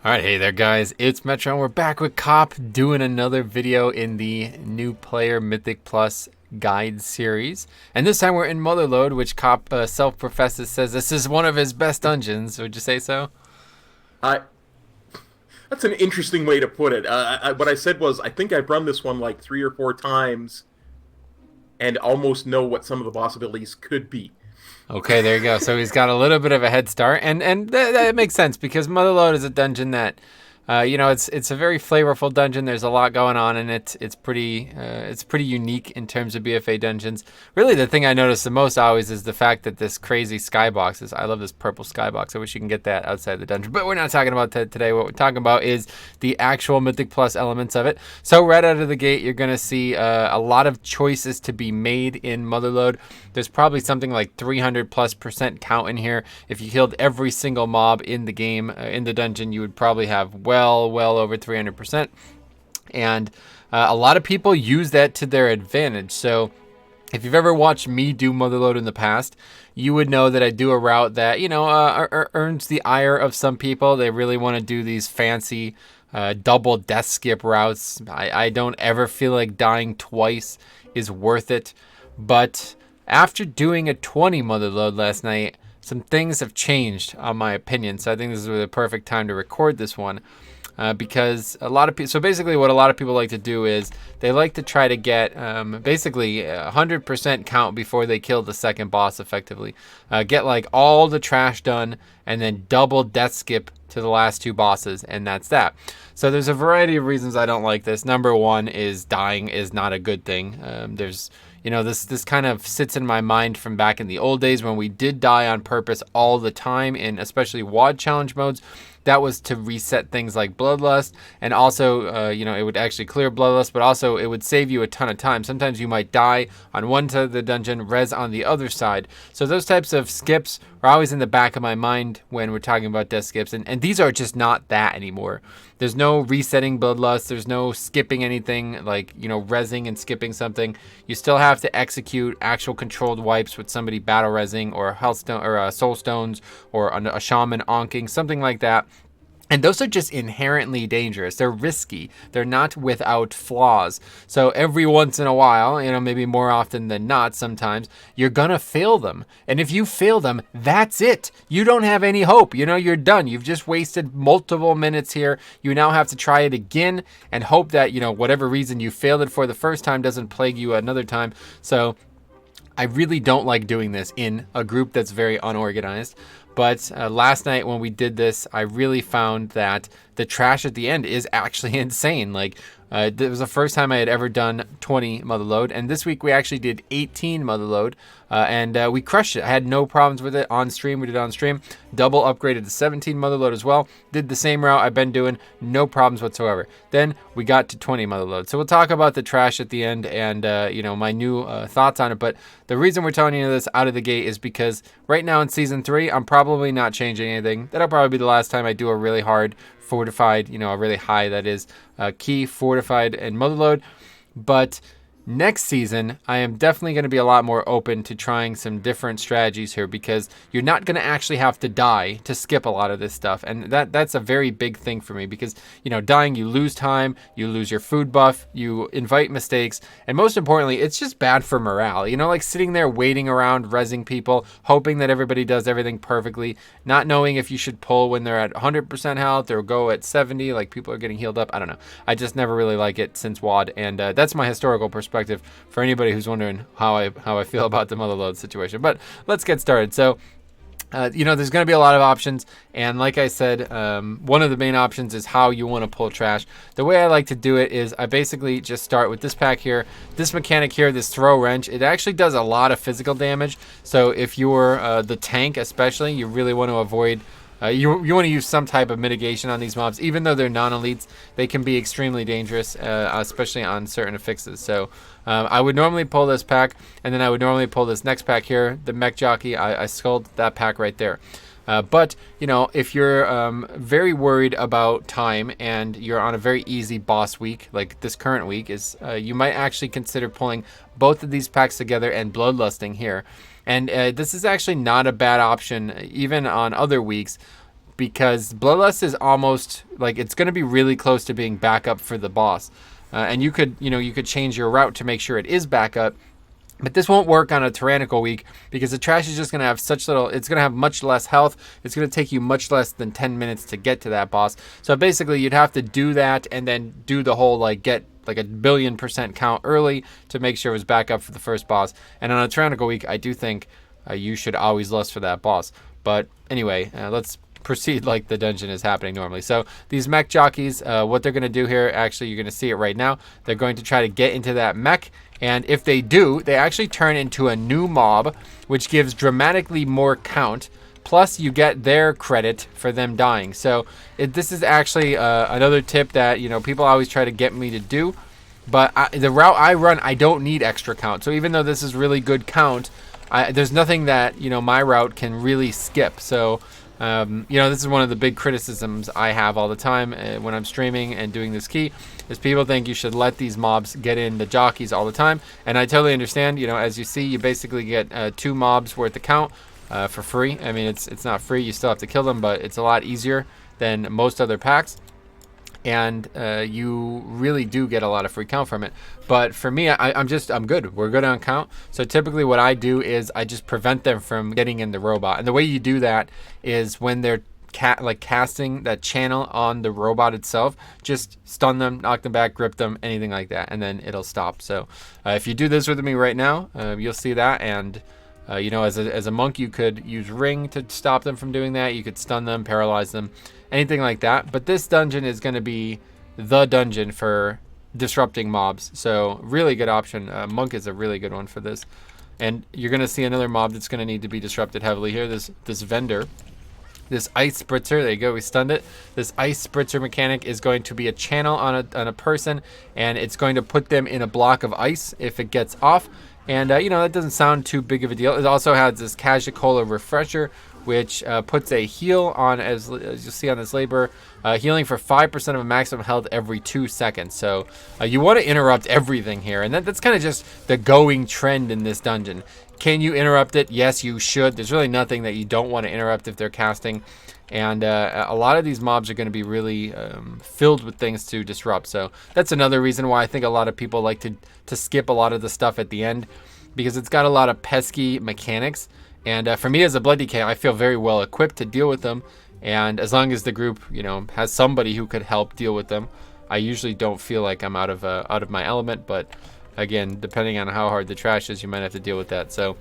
Alright, hey there guys, it's Metro and we're back with Cop doing another video in the new player Mythic Plus guide series. And this time we're in Motherlode, which Cop self-professes says this is one of his best dungeons. Would you say so? I That's an interesting way to put it. What I said was I think I've run this one like 3 or 4 times and almost know what some of the possibilities could be. Okay, there you go. So he's got a little bit of a head start, and that makes sense because Motherlode is a dungeon that, it's a very flavorful dungeon. There's a lot going on, and it's pretty unique in terms of BFA dungeons. Really, the thing I notice the most always is the fact that this crazy skybox is. I love this purple skybox. I wish you can get that outside the dungeon, but we're not talking about that today. What we're talking about is the actual Mythic Plus elements of it. So right out of the gate, you're gonna see a lot of choices to be made in Motherlode. There's probably something like 300+% count in here. If you killed every single mob in the game, in the dungeon, you would probably have well over 300%. And a lot of people use that to their advantage. So if you've ever watched me do Motherlode in the past, you would know that I do a route that, earns the ire of some people. They really want to do these fancy double death skip routes. I don't ever feel like dying twice is worth it. But after doing a 20 Motherlode last night, some things have changed on my opinion. So I think this is the perfect time to record this one. Because a lot of people, so basically what a lot of people like to do is they like to try to get basically 100% count before they kill the second boss effectively. Get like all the trash done and then double death skip to the last two bosses, and that's that. So there's a variety of reasons I don't like this. Number one is dying is not a good thing. This kind of sits in my mind from back in the old days when we did die on purpose all the time, in especially WOD challenge modes. That was to reset things like Bloodlust, and also, it would actually clear Bloodlust, but also it would save you a ton of time. Sometimes you might die on one side of the dungeon, res on the other side. So those types of skips are always in the back of my mind when we're talking about death skips, and these are just not that anymore. There's no resetting Bloodlust, there's no skipping anything, like, resing and skipping something. You still have to execute actual controlled wipes with somebody battle resing, or health stone, or soul stones, or a shaman onking, something like that. And those are just inherently dangerous. They're risky. They're not without flaws. So every once in a while, maybe more often than not sometimes, you're gonna fail them. And if you fail them, that's it. You don't have any hope. You're done. You've just wasted multiple minutes here. You now have to try it again and hope that, whatever reason you failed it for the first time doesn't plague you another time. So I really don't like doing this in a group that's very unorganized. But last night when we did this, I really found that the trash at the end is actually insane. Like, it was the first time I had ever done 20 Motherlode, and this week we actually did 18 Motherlode, and we crushed it. I had no problems with it on stream. We did it on stream. Double upgraded to 17 Motherlode as well. Did the same route I've been doing, no problems whatsoever. Then we got to 20 Motherlode. So we'll talk about the trash at the end and my new thoughts on it. But the reason we're telling you this out of the gate is because right now in season 3, I'm probably not changing anything. That'll probably be the last time I do a really hard fortified, a really high, that is, key fortified and Motherlode. But next season, I am definitely going to be a lot more open to trying some different strategies here, because you're not going to actually have to die to skip a lot of this stuff. And that's a very big thing for me, because, dying, you lose time, you lose your food buff, you invite mistakes, and most importantly, it's just bad for morale. Like sitting there waiting around, rezzing people, hoping that everybody does everything perfectly, not knowing if you should pull when they're at 100% health or go at 70, like people are getting healed up. I don't know. I just never really like it since WOD, and that's my historical perspective for anybody who's wondering how I feel about the Motherlode situation. But let's get started. So there's going to be a lot of options, and like I said, one of the main options is how you want to pull trash. The way I like to do it is I basically just start with this pack here, this mechanic here, this throw wrench. It actually does a lot of physical damage, so if you're the tank especially, you really want to avoid you want to use some type of mitigation on these mobs. Even though they're non-elites, they can be extremely dangerous, especially on certain affixes. So I would normally pull this pack, and then I would normally pull this next pack here, the Mech Jockey. I sculled that pack right there. But, if you're very worried about time and you're on a very easy boss week, like this current week is, you might actually consider pulling both of these packs together and bloodlusting here. And this is actually not a bad option, even on other weeks. because Bloodlust is almost like it's going to be really close to being backup for the boss. And you could change your route to make sure it is backup. But this won't work on a Tyrannical week because the trash is just going to have it's going to have much less health. It's going to take you much less than 10 minutes to get to that boss. So basically you'd have to do that and then do the whole get like a 1,000,000,000% count early to make sure it was back up for the first boss. And on a Tyrannical week, I do think you should always lust for that boss. But anyway, let's proceed like the dungeon is happening normally. So these mech jockeys, what they're going to do here, actually you're going to see it right now. They're going to try to get into that mech. And if they do, they actually turn into a new mob, which gives dramatically more count. Plus, you get their credit for them dying. So this is actually another tip that people always try to get me to do. But the route I run, I don't need extra count. So even though this is really good count, there's nothing that my route can really skip. So this is one of the big criticisms I have all the time when I'm streaming and doing this key, is people think you should let these mobs get in the jockeys all the time. And I totally understand. As you see, you basically get 2 mobs worth of count for free. I mean, it's not free. You still have to kill them, but it's a lot easier than most other packs. And you really do get a lot of free count from it. But for me, I'm good. We're good on count. So typically what I do is I just prevent them from getting in the robot. And the way you do that is when they're casting that channel on the robot itself, just stun them, knock them back, grip them, anything like that, and then it'll stop. So if you do this with me right now, you'll see that. And as a monk, you could use ring to stop them from doing that. You could stun them, paralyze them, anything like that. But this dungeon is going to be the dungeon for disrupting mobs. So really good option. Monk is a really good one for this. And you're going to see another mob that's going to need to be disrupted heavily here. This vendor, this ice spritzer. There you go. We stunned it. This ice spritzer mechanic is going to be a channel on a person, and it's going to put them in a block of ice if it gets off. And, that doesn't sound too big of a deal. It also has this Cajicola refresher, which puts a heal on, as you'll see on this labor, healing for 5% of maximum health every 2 seconds. So you want to interrupt everything here. And that's kind of just the going trend in this dungeon. Can you interrupt it? Yes, you should. There's really nothing that you don't want to interrupt if they're casting. And a lot of these mobs are going to be really filled with things to disrupt. So that's another reason why I think a lot of people like to skip a lot of the stuff at the end, because it's got a lot of pesky mechanics. And for me as a Blood DK, I feel very well equipped to deal with them. And as long as the group, has somebody who could help deal with them, I usually don't feel like I'm out of my element. But again, depending on how hard the trash is, you might have to deal with that. So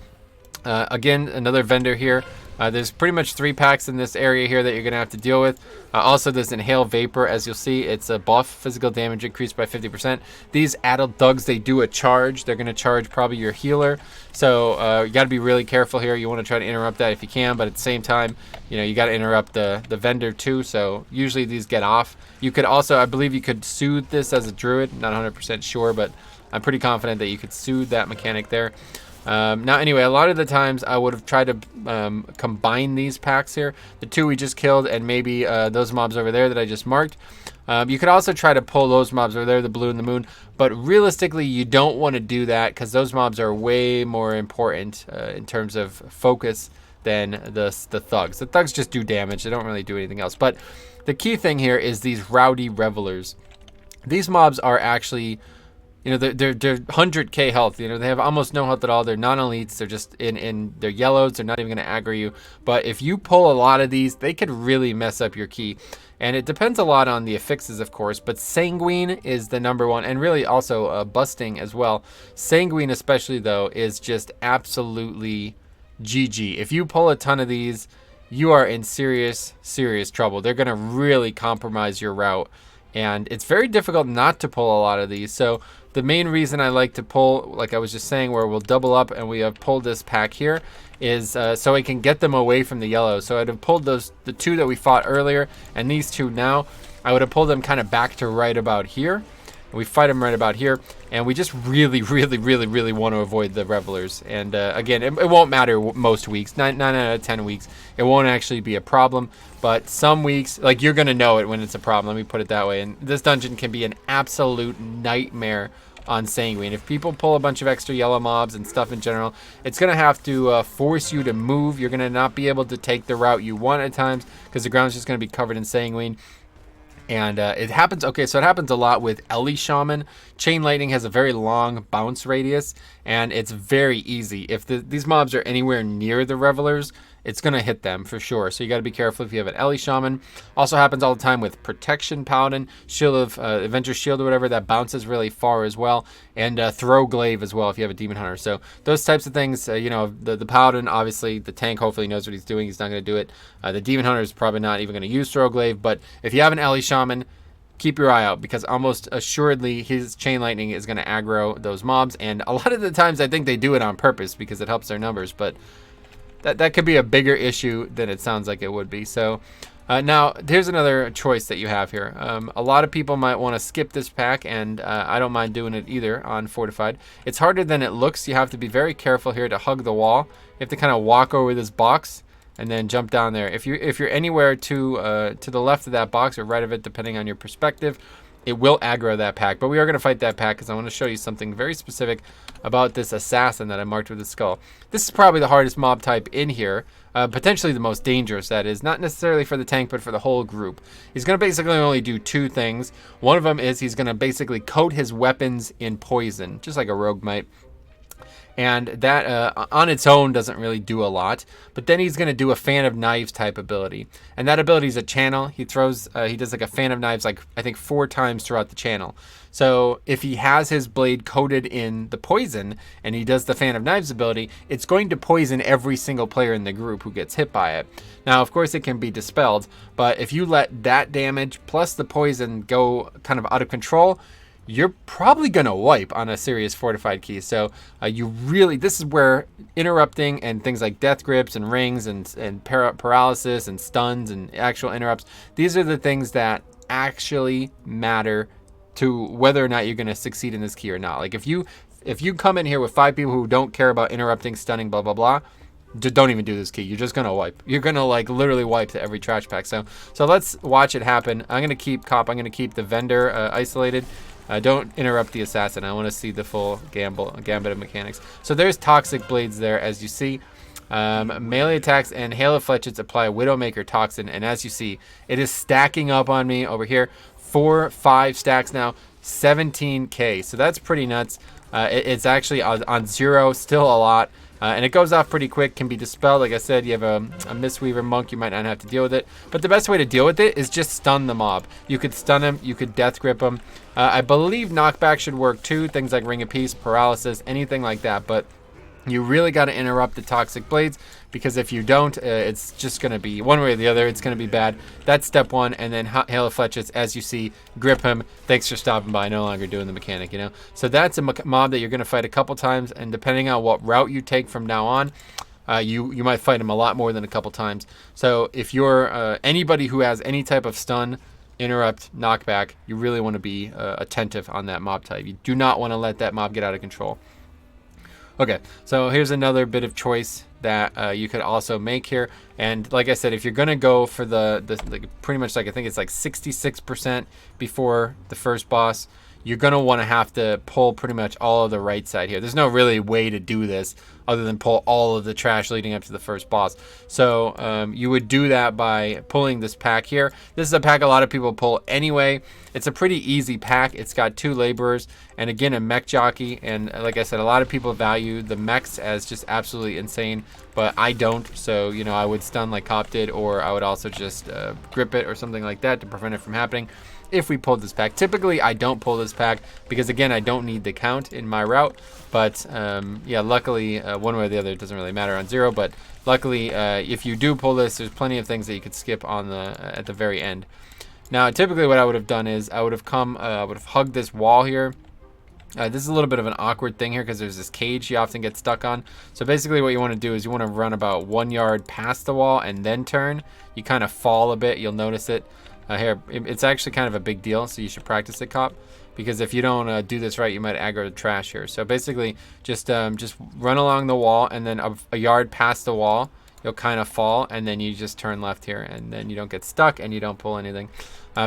again, another vendor here. There's pretty much 3 packs in this area here that you're going to have to deal with. Also, there's Inhale Vapor. As you'll see, it's a buff. Physical damage increased by 50%. These adult thugs, they do a charge. They're going to charge probably your healer. So you got to be really careful here. You want to try to interrupt that if you can. But at the same time, you got to interrupt the vendor too. So usually these get off. You could also, I believe you could soothe this as a druid. Not 100% sure, but I'm pretty confident that you could soothe that mechanic there. Now, anyway, a lot of the times I would have tried to combine these packs here. The 2 we just killed and maybe those mobs over there that I just marked. You could also try to pull those mobs over there, the blue and the moon. But realistically, you don't want to do that because those mobs are way more important in terms of focus than the thugs. The thugs just do damage. They don't really do anything else. But the key thing here is these rowdy revelers. These mobs are actually... they're 100k health. They have almost no health at all. They're non-elites. They're just in their yellows. They're not even going to aggro you. But if you pull a lot of these, they could really mess up your key. And it depends a lot on the affixes, of course. But Sanguine is the number one, and really also Busting as well. Sanguine especially, though, is just absolutely GG. If you pull a ton of these, you are in serious, serious trouble. They're going to really compromise your route. And it's very difficult not to pull a lot of these. So the main reason I like to pull, like I was just saying, where we'll double up and we have pulled this pack here, is so I can get them away from the yellow. So I'd have pulled the 2 that we fought earlier and these 2 now. I would have pulled them kind of back to right about here. We fight them right about here. And we just really, really, really, really want to avoid the revelers. And again, it won't matter most weeks. 9 out of 10 weeks, it won't actually be a problem. But some weeks, like, you're going to know it when it's a problem. Let me put it that way. And this dungeon can be an absolute nightmare on Sanguine. If people pull a bunch of extra yellow mobs and stuff in general, it's going to have to force you to move. You're going to not be able to take the route you want at times because the ground's just going to be covered in Sanguine. And it happens, okay, so it happens a lot with Ellie Shaman. Chain Lightning has a very long bounce radius, and it's very easy. If these mobs are anywhere near the Revelers, it's going to hit them for sure. So you got to be careful if you have an Ellie Shaman. Also happens all the time with Protection Paladin, Shield of Avenger Shield or whatever, that bounces really far as well. And Throw Glaive as well if you have a Demon Hunter. So those types of things, you know, the Paladin, obviously, the tank hopefully knows what he's doing. He's not going to do it. The Demon Hunter is probably not even going to use Throw Glaive. But if you have an Ellie Shaman, keep your eye out because almost assuredly his Chain Lightning is going to aggro those mobs. And a lot of the times I think they do it on purpose because it helps their numbers. But that could be a bigger issue than it sounds like it would be. So now here's another choice that you have here. A lot of people might want to skip this pack, and I don't mind doing it either on Fortified. It's harder than it looks. You have to be very careful here to hug the wall. You have to kind of walk over this box and then jump down there. If you're anywhere to the left of that box or right of it, depending on your perspective, it will aggro that pack. But we are going to fight that pack because I want to show you something very specific about this assassin that I marked with the skull. This is probably the hardest mob type in here, potentially the most dangerous, that is. Not necessarily for the tank, but for the whole group. He's going to basically only do two things. One of them is he's going to basically coat his weapons in poison, just like a rogue might. And that on its own doesn't really do a lot. But then he's going to do a Fan of Knives type ability. And that ability is a channel. He does like a Fan of Knives like I think 4 times throughout the channel. So if he has his blade coated in the poison and he does the Fan of Knives ability, it's going to poison every single player in the group who gets hit by it. Now, of course, it can be dispelled. But if you let that damage plus the poison go kind of out of control, you're probably going to wipe on a serious Fortified key. So this is where interrupting and things like death grips and rings and paralysis and stuns and actual interrupts, these are the things that actually matter to whether or not you're going to succeed in this key or not. Like if you come in here with 5 people who don't care about interrupting, stunning, blah, blah, blah, just don't even do this key. You're just going to wipe. You're going to like literally wipe to every trash pack. So let's watch it happen. I'm going to keep the vendor isolated. Don't interrupt the assassin. I want to see the full gambit of mechanics. So there's Toxic Blades there, as you see. Melee attacks and Hail of Fletchets apply Widowmaker Toxin. And as you see, it is stacking up on me over here. 4-5 stacks now, 17k. So that's pretty nuts. It's actually on 0, still a lot. And it goes off pretty quick, can be dispelled. Like I said, you have a Mistweaver Monk, you might not have to deal with it. But the best way to deal with it is just stun the mob. You could stun him, you could death grip him. I believe knockback should work too, things like Ring of Peace, Paralysis, anything like that. But you really got to interrupt the Toxic Blades, because if you don't, it's just going to be one way or the other. It's going to be bad. That's step 1. And then Hail of Fletchets, as you see, grip him. Thanks for stopping by. No longer doing the mechanic, you know. So that's a mob that you're going to fight a couple times. And depending on what route you take from now on, you might fight him a lot more than a couple times. So if you're anybody who has any type of stun, interrupt, knockback, you really want to be attentive on that mob type. You do not want to let that mob get out of control. Okay, so here's another bit of choice that you could also make here. And like I said, if you're going to go for the pretty much like I think it's like 66% before the first boss, you're going to want to have to pull pretty much all of the right side here. There's no really way to do this other than pull all of the trash leading up to the first boss. So you would do that by pulling this pack here. This is a pack a lot of people pull anyway. It's a pretty easy pack. It's got 2 laborers and again a mech jockey. And like I said, a lot of people value the mechs as just absolutely insane, but I don't. So, you know, I would stun like Cop did, or I would also just grip it or something like that to prevent it from happening. If we pulled this pack, typically I don't pull this pack because again I don't need the count in my route. But yeah, luckily one way or the other it doesn't really matter on 0. But luckily if you do pull this, there's plenty of things that you could skip on at the very end. Now typically what I would have done is I would have hugged this wall here. This is a little bit of an awkward thing here because there's this cage you often get stuck on. So basically what you want to do is you want to run about 1 yard past the wall and then turn. You kind of fall a bit, you'll notice it. Here, it's actually kind of a big deal, so you should practice it, Cop, because if you don't do this right, you might aggro the trash here. So basically, just run along the wall, and then a yard past the wall, you'll kind of fall, and then you just turn left here, and then you don't get stuck, and you don't pull anything.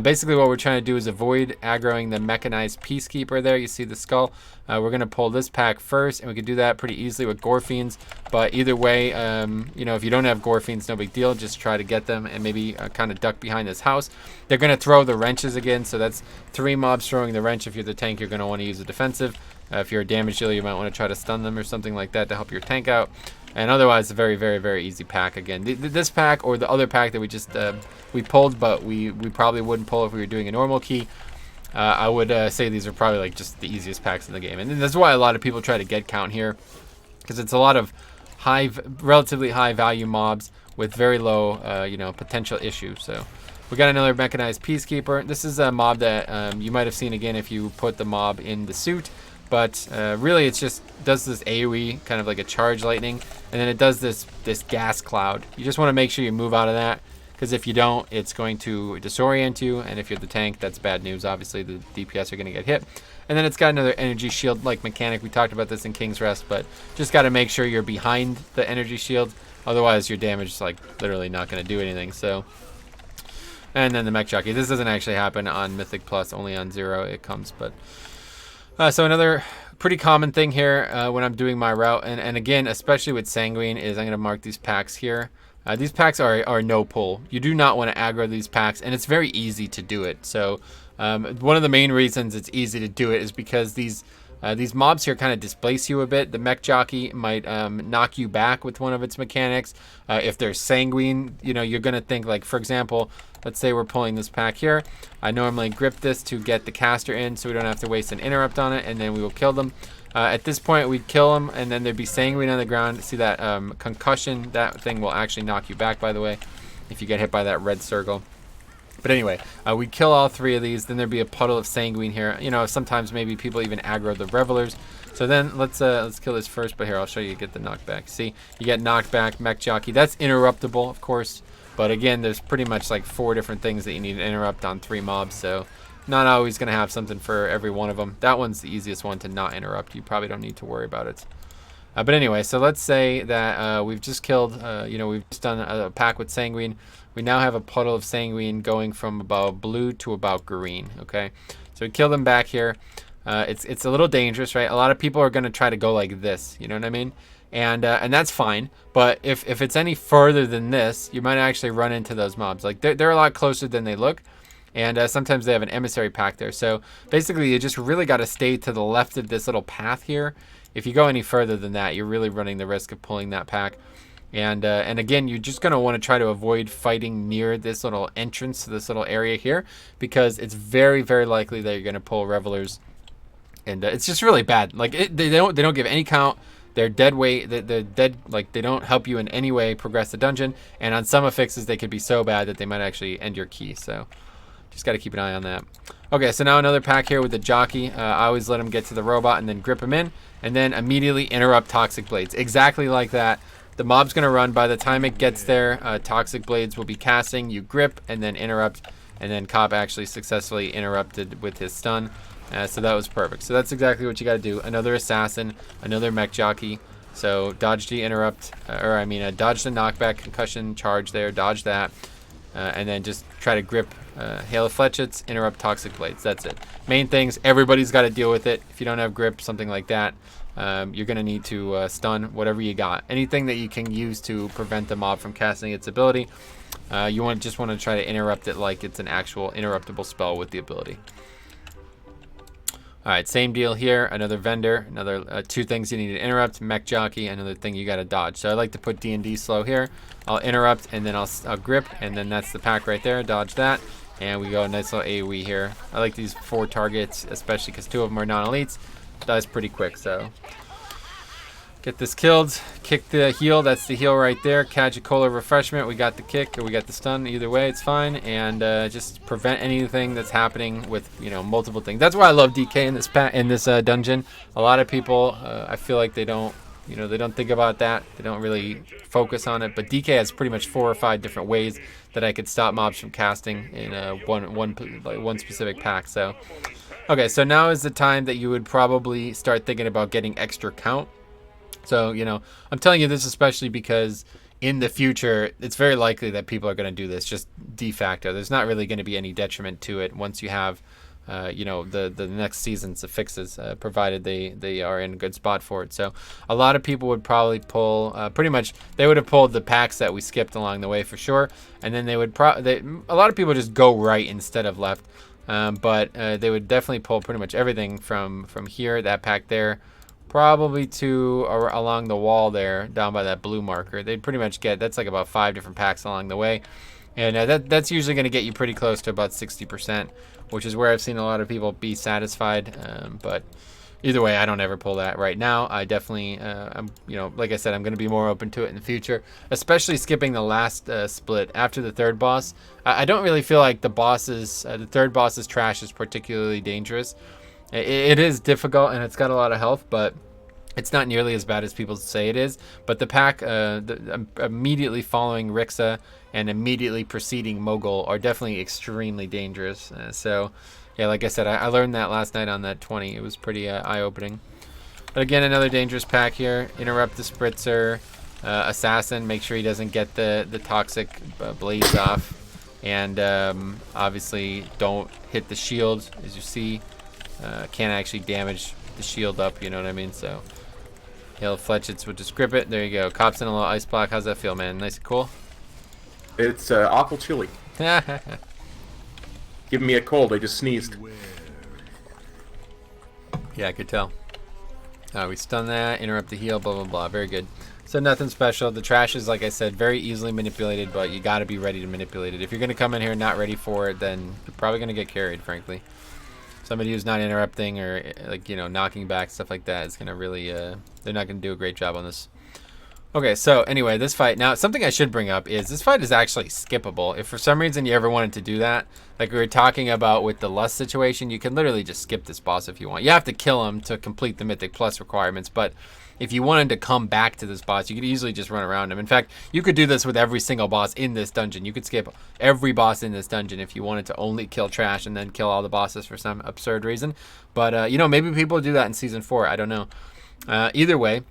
Basically, what we're trying to do is avoid aggroing the mechanized peacekeeper there. You see the skull. We're going to pull this pack first, and we can do that pretty easily with Gorfiends. But either way, if you don't have Gorfiends, no big deal. Just try to get them and maybe kind of duck behind this house. They're going to throw the wrenches again, so that's 3 mobs throwing the wrench. If you're the tank, you're going to want to use a defensive. If you're a damage dealer, you might want to try to stun them or something like that to help your tank out. And otherwise, a very, very, very easy pack. Again, this pack or the other pack that we just we pulled, but we probably wouldn't pull if we were doing a normal key. I would say these are probably like just the easiest packs in the game, and that's why a lot of people try to get count here, because it's a lot of relatively high value mobs with very low, potential issues. So we got another mechanized peacekeeper. This is a mob that you might have seen again if you put the mob in the suit. But really, it's just does this AoE, kind of like a charge lightning, and then it does this gas cloud. You just want to make sure you move out of that, because if you don't, it's going to disorient you, and if you're the tank, that's bad news. Obviously, the DPS are going to get hit. And then it's got another energy shield-like mechanic. We talked about this in King's Rest, but just got to make sure you're behind the energy shield. Otherwise, your damage is like literally not going to do anything. So, and then the mech jockey. This doesn't actually happen on Mythic Plus, only on 0 it comes, but... So another pretty common thing here when I'm doing my route, and again, especially with Sanguine, is I'm going to mark these packs here. These packs are no pull. You do not want to aggro these packs, and it's very easy to do it. So one of the main reasons it's easy to do it is because these mobs here kind of displace you a bit. The mech jockey might knock you back with one of its mechanics. If they're Sanguine, you're going to think, like, for example, let's say we're pulling this pack here. I normally grip this to get the caster in so we don't have to waste an interrupt on it, and then we will kill them. At this point, we'd kill them, and then there'd be Sanguine on the ground. See that concussion? That thing will actually knock you back, by the way, if you get hit by that red circle. But anyway, we'd kill all 3 of these. Then there'd be a puddle of Sanguine here. Sometimes maybe people even aggro the Revelers. So then let's kill this first. But here, I'll show you. Get the knockback. See, you get knockback, mech jockey. That's interruptible, of course. But again, there's pretty much like 4 different things that you need to interrupt on 3 mobs. So not always going to have something for every one of them. That one's the easiest one to not interrupt. You probably don't need to worry about it. But anyway, so let's say that we've just killed, we've just done a pack with Sanguine. We now have a puddle of Sanguine going from about blue to about green, okay? So we kill them back here. It's a little dangerous, right? A lot of people are going to try to go like this, you know what I mean? And that's fine. But if it's any further than this, you might actually run into those mobs. Like, they're a lot closer than they look. And sometimes they have an emissary pack there. So basically, you just really got to stay to the left of this little path here. If you go any further than that, you're really running the risk of pulling that pack. And again, you're just going to want to try to avoid fighting near this little entrance to this little area here, because it's very, very likely that you're going to pull Revelers. And it's just really bad. Like, they don't give any count. They're dead weight. They're dead. Like, they don't help you in any way progress the dungeon. And on some affixes, they could be so bad that they might actually end your key. So just got to keep an eye on that. Okay, so now another pack here with the jockey. I always let him get to the robot and then grip him in, and then immediately interrupt Toxic Blades. Exactly like that. The mob's going to run. By the time it gets there, Toxic Blades will be casting. You grip and then interrupt, and then Cop actually successfully interrupted with his stun. So that was perfect. So that's exactly what you got to do. Another assassin, another mech jockey. So dodge the interrupt, dodge the knockback, concussion, charge there, dodge that. And then just try to grip Hail of Fletchets, interrupt Toxic Blades. That's it. Main things, everybody's got to deal with it. If you don't have grip, something like that, you're going to need to stun whatever you got. Anything that you can use to prevent the mob from casting its ability, you just want to try to interrupt it like it's an actual interruptible spell with the ability. All right, same deal here. Another vendor, another 2 things you need to interrupt. Mech jockey, another thing you got to dodge. So I like to put D&D slow here. I'll interrupt, and then I'll grip, and then that's the pack right there. Dodge that, and we go a nice little AoE here. I like these 4 targets, especially because 2 of them are non-elites. Dies pretty quick, so get this killed. Kick the heal. That's the heal right there. Catch a cola refreshment. We got the kick or we got the stun. Either way, it's fine. And just prevent anything that's happening with multiple things. That's why I love DK in this dungeon. A lot of people, I feel like they don't think about that. They don't really focus on it. But DK has pretty much 4 or 5 different ways that I could stop mobs from casting in one specific pack. So, okay, so now is the time that you would probably start thinking about getting extra count. So, I'm telling you this especially because in the future, it's very likely that people are going to do this just de facto. There's not really going to be any detriment to it once you have, the next season's fixes, provided they are in a good spot for it. So a lot of people would probably pull, pretty much, they would have pulled the packs that we skipped along the way for sure. And then they would, a lot of people just go right instead of left. But they would definitely pull pretty much everything from here, that pack there, probably to along the wall there, down by that blue marker. They'd pretty much get, that's like about 5 different packs along the way. And that's usually going to get you pretty close to about 60%, which is where I've seen a lot of people be satisfied. But either way, I don't ever pull that right now. I definitely, like I said, I'm going to be more open to it in the future, especially skipping the last split after the third boss. I don't really feel like the third boss's trash is particularly dangerous. It is difficult and it's got a lot of health, but it's not nearly as bad as people say it is. But the pack immediately following Rixa and immediately preceding Mogul are definitely extremely dangerous. So, yeah, like I said, I learned that last night on that 20. It was pretty eye-opening. But again, another dangerous pack here. Interrupt the Spritzer. Assassin, make sure he doesn't get the toxic blaze off. And obviously don't hit the shield, as you see. Can't actually damage the shield up, you know what I mean? So, he'll fletch it with the grip it. There you go. Cops in a little ice block. How's that feel, man? Nice and cool? It's awful chilly. Giving me a cold. I just sneezed. Yeah, I could tell. We stun that, interrupt the heal, blah, blah, blah. Very good. So nothing special. The trash is, like I said, very easily manipulated, but you got to be ready to manipulate it. If you're going to come in here not ready for it, then you're probably going to get carried, frankly. Somebody who's not interrupting or, knocking back, stuff like that is going to really, they're not going to do a great job on this. Okay, so anyway, this fight. Now, something I should bring up is this fight is actually skippable. If for some reason you ever wanted to do that, like we were talking about with the Lust situation, you can literally just skip this boss if you want. You have to kill him to complete the Mythic Plus requirements, but if you wanted to come back to this boss, you could easily just run around him. In fact, you could do this with every single boss in this dungeon. You could skip every boss in this dungeon if you wanted to only kill trash and then kill all the bosses for some absurd reason. But, maybe people do that in Season 4. I don't know. Either way,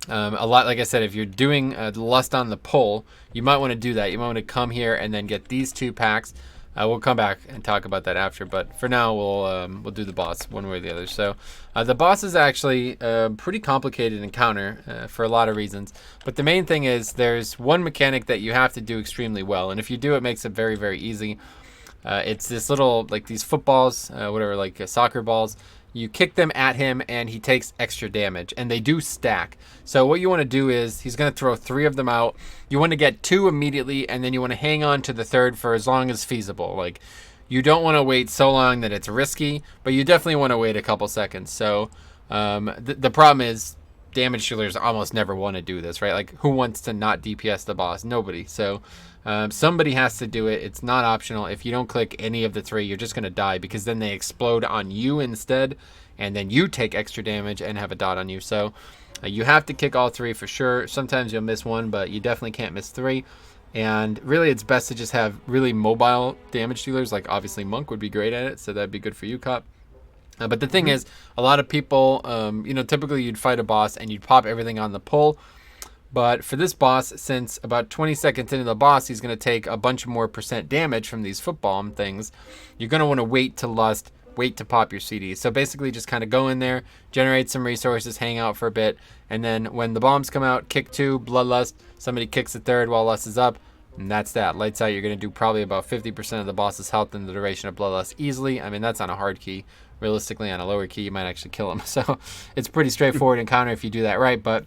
a lot, like I said, if you're doing Lust on the pull, you might want to do that. You might want to come here and then get these 2 packs. We'll come back and talk about that after, but for now we'll do the boss one way or the other. So the boss is actually a pretty complicated encounter for a lot of reasons, but the main thing is there's one mechanic that you have to do extremely well, and if you do, it makes it very, very easy. It's this little, like these footballs, soccer balls. You kick them at him and he takes extra damage, and they do stack. So what you want to do is he's going to throw 3 of them out. You want to get 2 immediately, and then you want to hang on to the 3rd for as long as feasible. Like, you don't want to wait so long that it's risky, but you definitely want to wait a couple seconds. So the problem is damage dealers almost never want to do this, right? Like, who wants to not DPS the boss? Nobody. So somebody has to do it. It's not optional. If you don't click any of the 3, you're just going to die, because then they explode on you instead, and then you take extra damage and have a dot on you. So you have to kick all 3 for sure. Sometimes you'll miss 1, but you definitely can't miss 3. And really, it's best to just have really mobile damage dealers. Like, obviously, Monk would be great at it, so that'd be good for you, Cop. But the thing is, a lot of people, typically you'd fight a boss and you'd pop everything on the pull. But for this boss, since about 20 seconds into the boss, he's going to take a bunch more % damage from these football things, you're going to want to wait to Lust, wait to pop your CD. So basically just kind of go in there, generate some resources, hang out for a bit, and then when the bombs come out, kick 2, Bloodlust, somebody kicks the 3rd while Lust is up, and that's that. Lights out, you're going to do probably about 50% of the boss's health in the duration of Bloodlust easily. I mean, that's on a hard key. Realistically, on a lower key, you might actually kill him. So it's pretty straightforward encounter if you do that right, but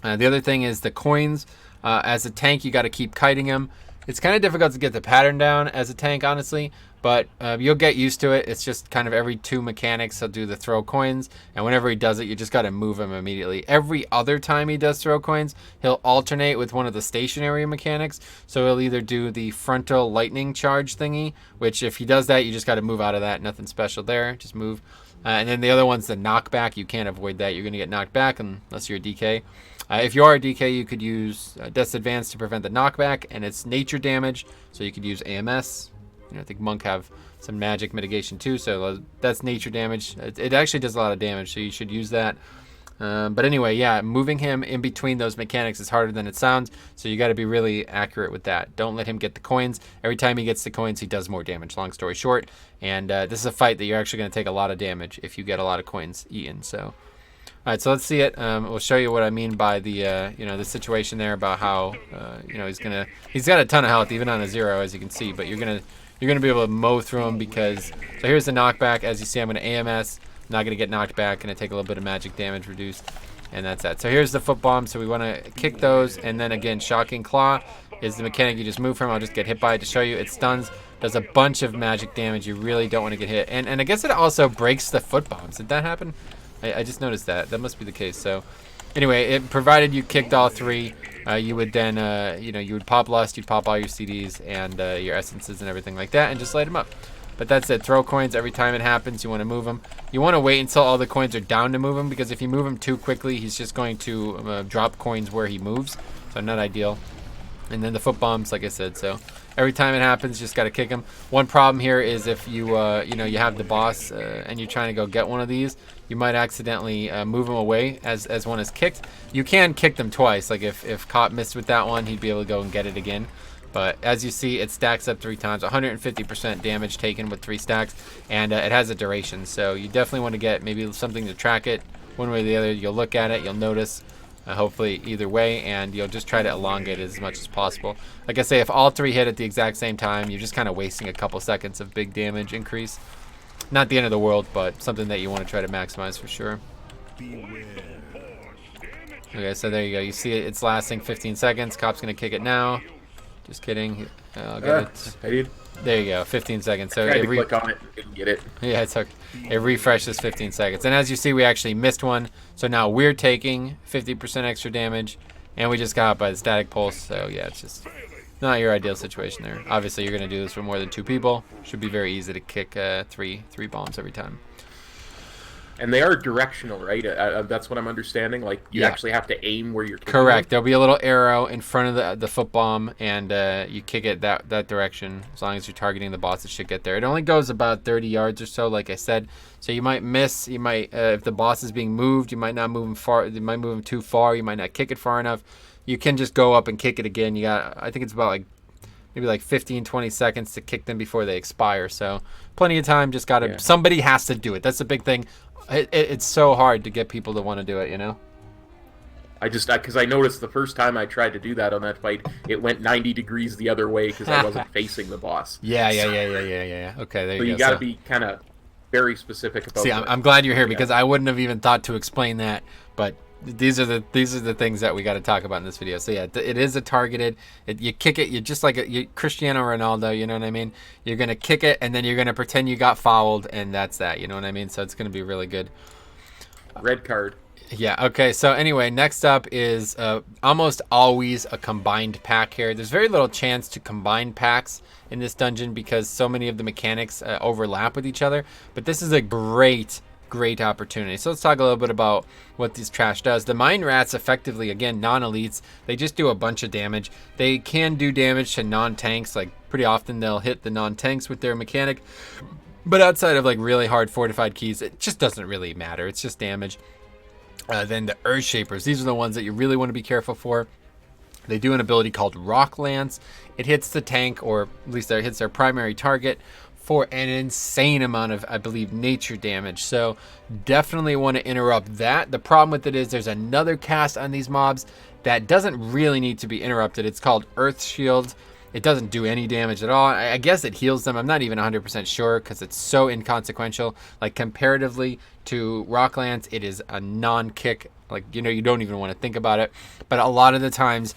the other thing is the coins. As a tank, you got to keep kiting him. It's kind of difficult to get the pattern down as a tank, honestly, but you'll get used to it. It's just kind of every 2 mechanics he'll do the throw coins, and whenever he does it, you just got to move him immediately. Every other time he does throw coins, he'll alternate with one of the stationary mechanics. So he'll either do the frontal lightning charge thingy, which if he does that, you just got to move out of that. Nothing special there. Just move. And then the other one's the knockback. You can't avoid that. You're going to get knocked back unless you're a DK. If you are a DK, you could use Death's Advance to prevent the knockback, and it's nature damage, so you could use AMS. I think Monk have some magic mitigation too, so that's nature damage. It actually does a lot of damage, so you should use that. But anyway, yeah, moving him in between those mechanics is harder than it sounds, so you got to be really accurate with that. Don't let him get the coins. Every time he gets the coins, he does more damage, long story short. And this is a fight that you're actually going to take a lot of damage if you get a lot of coins eaten. So, all right, so let's see it. We'll show you what I mean by the, the situation there about how, he's got a ton of health, even on a 0, as you can see, but you're going to be able to mow through him because, so here's the knockback. As you see, I'm going to AMS. Not going to get knocked back. Going to take a little bit of magic damage reduced. And that's that. So here's the foot bomb. So we want to kick those. And then again, Shocking Claw is the mechanic you just move from. I'll just get hit by it to show you. It stuns. Does a bunch of magic damage. You really don't want to get hit. And I guess it also breaks the foot bombs. Did that happen? I just noticed that. That must be the case. So anyway, it provided you kicked all 3. You would then, you would pop Lust. You'd pop all your CDs and your essences and everything like that. And just light them up. But that's it. Throw coins every time it happens. You want to move them. You want to wait until all the coins are down to move him, because if you move him too quickly, he's just going to drop coins where he moves. So not ideal. And then the foot bombs, like I said. So every time it happens, you just got to kick him. One problem here is if you have the boss and you're trying to go get one of these, you might accidentally move him away as one is kicked. You can kick them twice. Like if Cop missed with that one, he'd be able to go and get it again. But as you see, it stacks up 3 times, 150% damage taken with 3 stacks, and it has a duration. So you definitely want to get maybe something to track it one way or the other. You'll look at it, you'll notice, hopefully either way, and you'll just try to elongate it as much as possible. Like I say, if all 3 hit at the exact same time, you're just kind of wasting a couple seconds of big damage increase. Not the end of the world, but something that you want to try to maximize for sure. Okay, so there you go. You see it, it's lasting 15 seconds. Cop's going to kick it now. Just kidding. I'll get it. I did. There you go. 15 seconds. So I tried to click on it and didn't get it. Yeah, it refreshes 15 seconds. And as you see, we actually missed one. So now we're taking 50% extra damage, and we just got hit by the static pulse. So yeah, it's just not your ideal situation there. Obviously, you're going to do this for more than 2 people. Should be very easy to kick 3 bombs every time. And they are directional, right? That's what I'm understanding. Like, you actually have to aim where you're kicking. Correct. There'll be a little arrow in front of the foot bomb, and you kick it that direction. As long as you're targeting the boss, it should get there. It only goes about 30 yards or so, like I said. So you might miss. You might, if the boss is being moved, you might not move him far. You might move him too far. You might not kick it far enough. You can just go up and kick it again. You got, I think it's about maybe 15, 20 seconds to kick them before they expire. So plenty of time. Just got to, somebody has to do it. That's the big thing. It's so hard to get people to want to do it, Because I noticed the first time I tried to do that on that fight, it went 90 degrees the other way because I wasn't facing the boss. Yeah. Okay, there you go. So you got to be kind of very specific about. See, I'm glad you're here because I wouldn't have even thought to explain that, but these are the things that we got to talk about in this video. So yeah, it is a targeted. You kick it. You're just like Cristiano Ronaldo. You know what I mean? You're gonna kick it, and then you're gonna pretend you got fouled, and that's that. You know what I mean? So it's gonna be really good. Red card. Yeah. Okay. So anyway, next up is almost always a combined pack here. There's very little chance to combine packs in this dungeon because so many of the mechanics overlap with each other. But this is a great opportunity. So let's talk a little bit about what this trash does. The mine rats, effectively, again, non-elites, they just do a bunch of damage. They can do damage to non-tanks. Like pretty often they'll hit the non-tanks with their mechanic, but outside of like really hard fortified keys, it just doesn't really matter. It's just damage. Then the Earth Shapers, these are the ones that you really want to be careful for. They do an ability called Rock Lance. It hits the tank, or at least it hits their primary target, for an insane amount of, I believe, nature damage. So definitely want to interrupt that. The problem with it is there's another cast on these mobs that doesn't really need to be interrupted. It's called Earth Shield. It doesn't do any damage at all. I guess it heals them. I'm not even 100% sure because it's so inconsequential. Like comparatively to Rock Lance, it is a non-kick. Like, you don't even want to think about it. But a lot of the times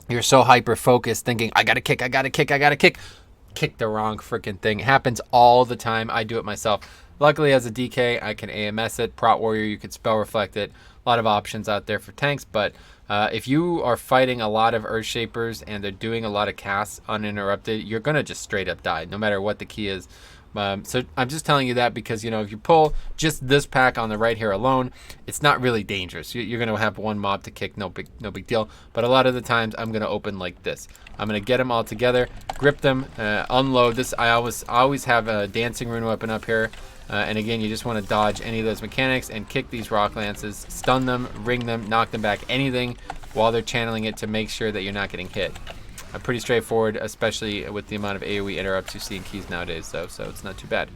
you're so hyper-focused thinking, I gotta kick. Kick the wrong freaking thing. It happens all the time. I do it myself. Luckily, as a DK, I can AMS it. Prot Warrior, you could spell reflect it. A lot of options out there for tanks, but if you are fighting a lot of Earth Shapers and they're doing a lot of casts uninterrupted, you're gonna just straight up die, no matter what the key is. So I'm just telling you that because, if you pull just this pack on the right here alone, it's not really dangerous. You're going to have one mob to kick, no big deal. But a lot of the times I'm going to open like this. I'm going to get them all together, grip them, unload this. I always have a dancing rune weapon up here. And again, you just want to dodge any of those mechanics and kick these rock lances, stun them, ring them, knock them back, anything while they're channeling it to make sure that you're not getting hit. Pretty straightforward, especially with the amount of AoE interrupts you see in keys nowadays, so it's not too bad.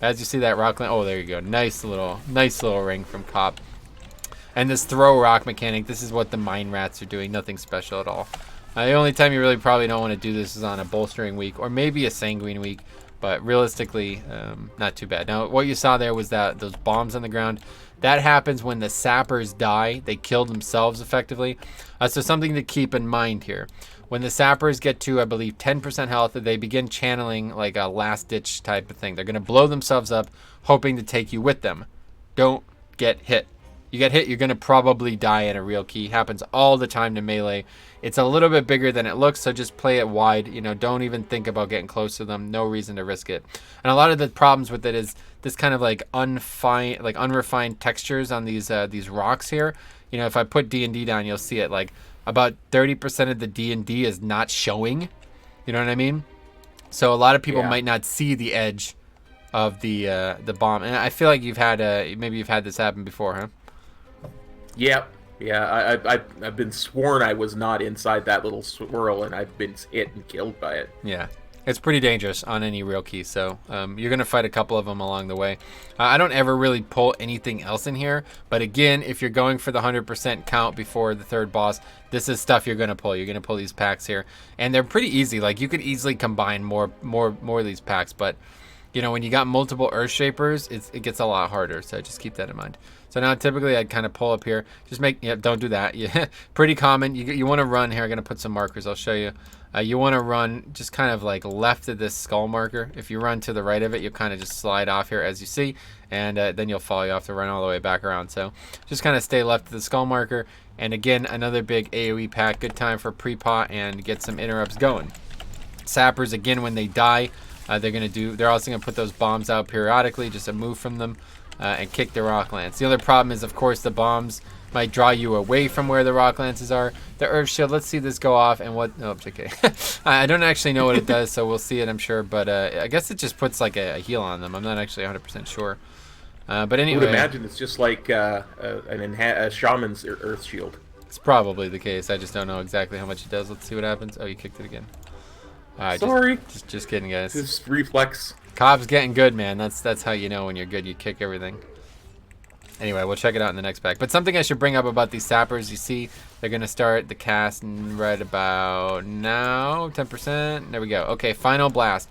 As you see that rock lance, oh, there you go, nice little ring from Cop. And this throw rock mechanic, this is what the mine rats are doing, nothing special at all. The only time you really probably don't want to do this is on a bolstering week or maybe a sanguine week, but realistically, not too bad. Now, what you saw there was that those bombs on the ground, that happens when the sappers die. They kill themselves effectively. So something to keep in mind here. When the sappers get to, I believe, 10% health, they begin channeling like a last-ditch type of thing. They're going to blow themselves up, hoping to take you with them. Don't get hit. You get hit, you're going to probably die in a real key. Happens all the time to melee. It's a little bit bigger than it looks, so just play it wide. You know, don't even think about getting close to them. No reason to risk it. And a lot of the problems with it is this kind of like unrefined textures on these rocks here. You know, if I put D&D down, you'll see it like about 30% of the D&D is not showing. You know what I mean? So a lot of people might not see the edge of the bomb. And I feel like maybe you've had this happen before, huh? Yep. Yeah, I've been sworn I was not inside that little swirl, and I've been hit and killed by it. Yeah, it's pretty dangerous on any real key, so you're going to fight a couple of them along the way. I don't ever really pull anything else in here, but again, if you're going for the 100% count before the third boss, this is stuff you're going to pull. You're going to pull these packs here, and they're pretty easy. Like, you could easily combine more of these packs, but you know, when you got multiple Earth Shapers, it gets a lot harder, so just keep that in mind. So now typically I'd kind of pull up here. Just don't do that. Yeah, pretty common. You want to run here. I'm going to put some markers. I'll show you. You want to run just kind of like left of this skull marker. If you run to the right of it, you'll kind of just slide off here as you see, and then you'll fall. You have to run all the way back around. So just kind of stay left of the skull marker. And again, another big AoE pack. Good time for pre-pot and get some interrupts going. Sappers, again, when they die, they're also going to put those bombs out periodically, just a move from them. And kick the rock lance. The other problem is, of course, the bombs might draw you away from where the rock lances are. The Earth Shield, let's see this go off and what... Oh, okay. I don't actually know what it does, so we'll see it, I'm sure. But I guess it just puts like a heal on them. I'm not actually 100% sure. But anyway... I would imagine it's just like a shaman's Earth Shield. It's probably the case. I just don't know exactly how much it does. Let's see what happens. Oh, you kicked it again. Sorry. Just kidding, guys. This reflex... Cobb's getting good, man. That's how you know when you're good. You kick everything. Anyway, we'll check it out in the next pack. But something I should bring up about these sappers, you see, they're going to start the cast right about now. 10%. There we go. Okay, final blast.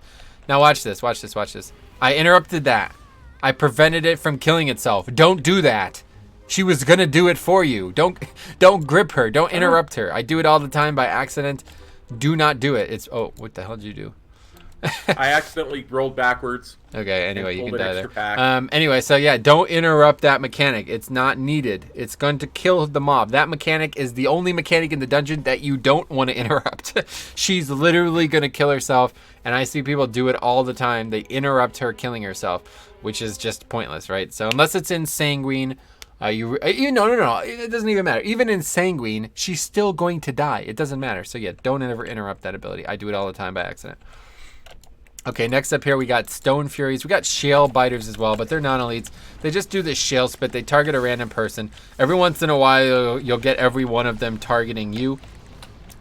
Now watch this. Watch this. Watch this. I interrupted that. I prevented it from killing itself. Don't do that. She was going to do it for you. Don't grip her. Don't interrupt her. I do it all the time by accident. Do not do it. Oh, what the hell did you do? I accidentally rolled backwards. Okay, anyway, you can die there. Anyway, so yeah, don't interrupt that mechanic. It's not needed. It's going to kill the mob. That mechanic is the only mechanic in the dungeon that you don't want to interrupt. She's literally going to kill herself, and I see people do it all the time. They interrupt her killing herself, which is just pointless, right? So unless it's in Sanguine... no. It doesn't even matter. Even in Sanguine, she's still going to die. It doesn't matter. So yeah, don't ever interrupt that ability. I do it all the time by accident. Okay, next up here we got Stone Furies. We got Shale Biters as well, but they're non-elites. They just do this shale spit. They target a random person. Every once in a while, you'll get every one of them targeting you,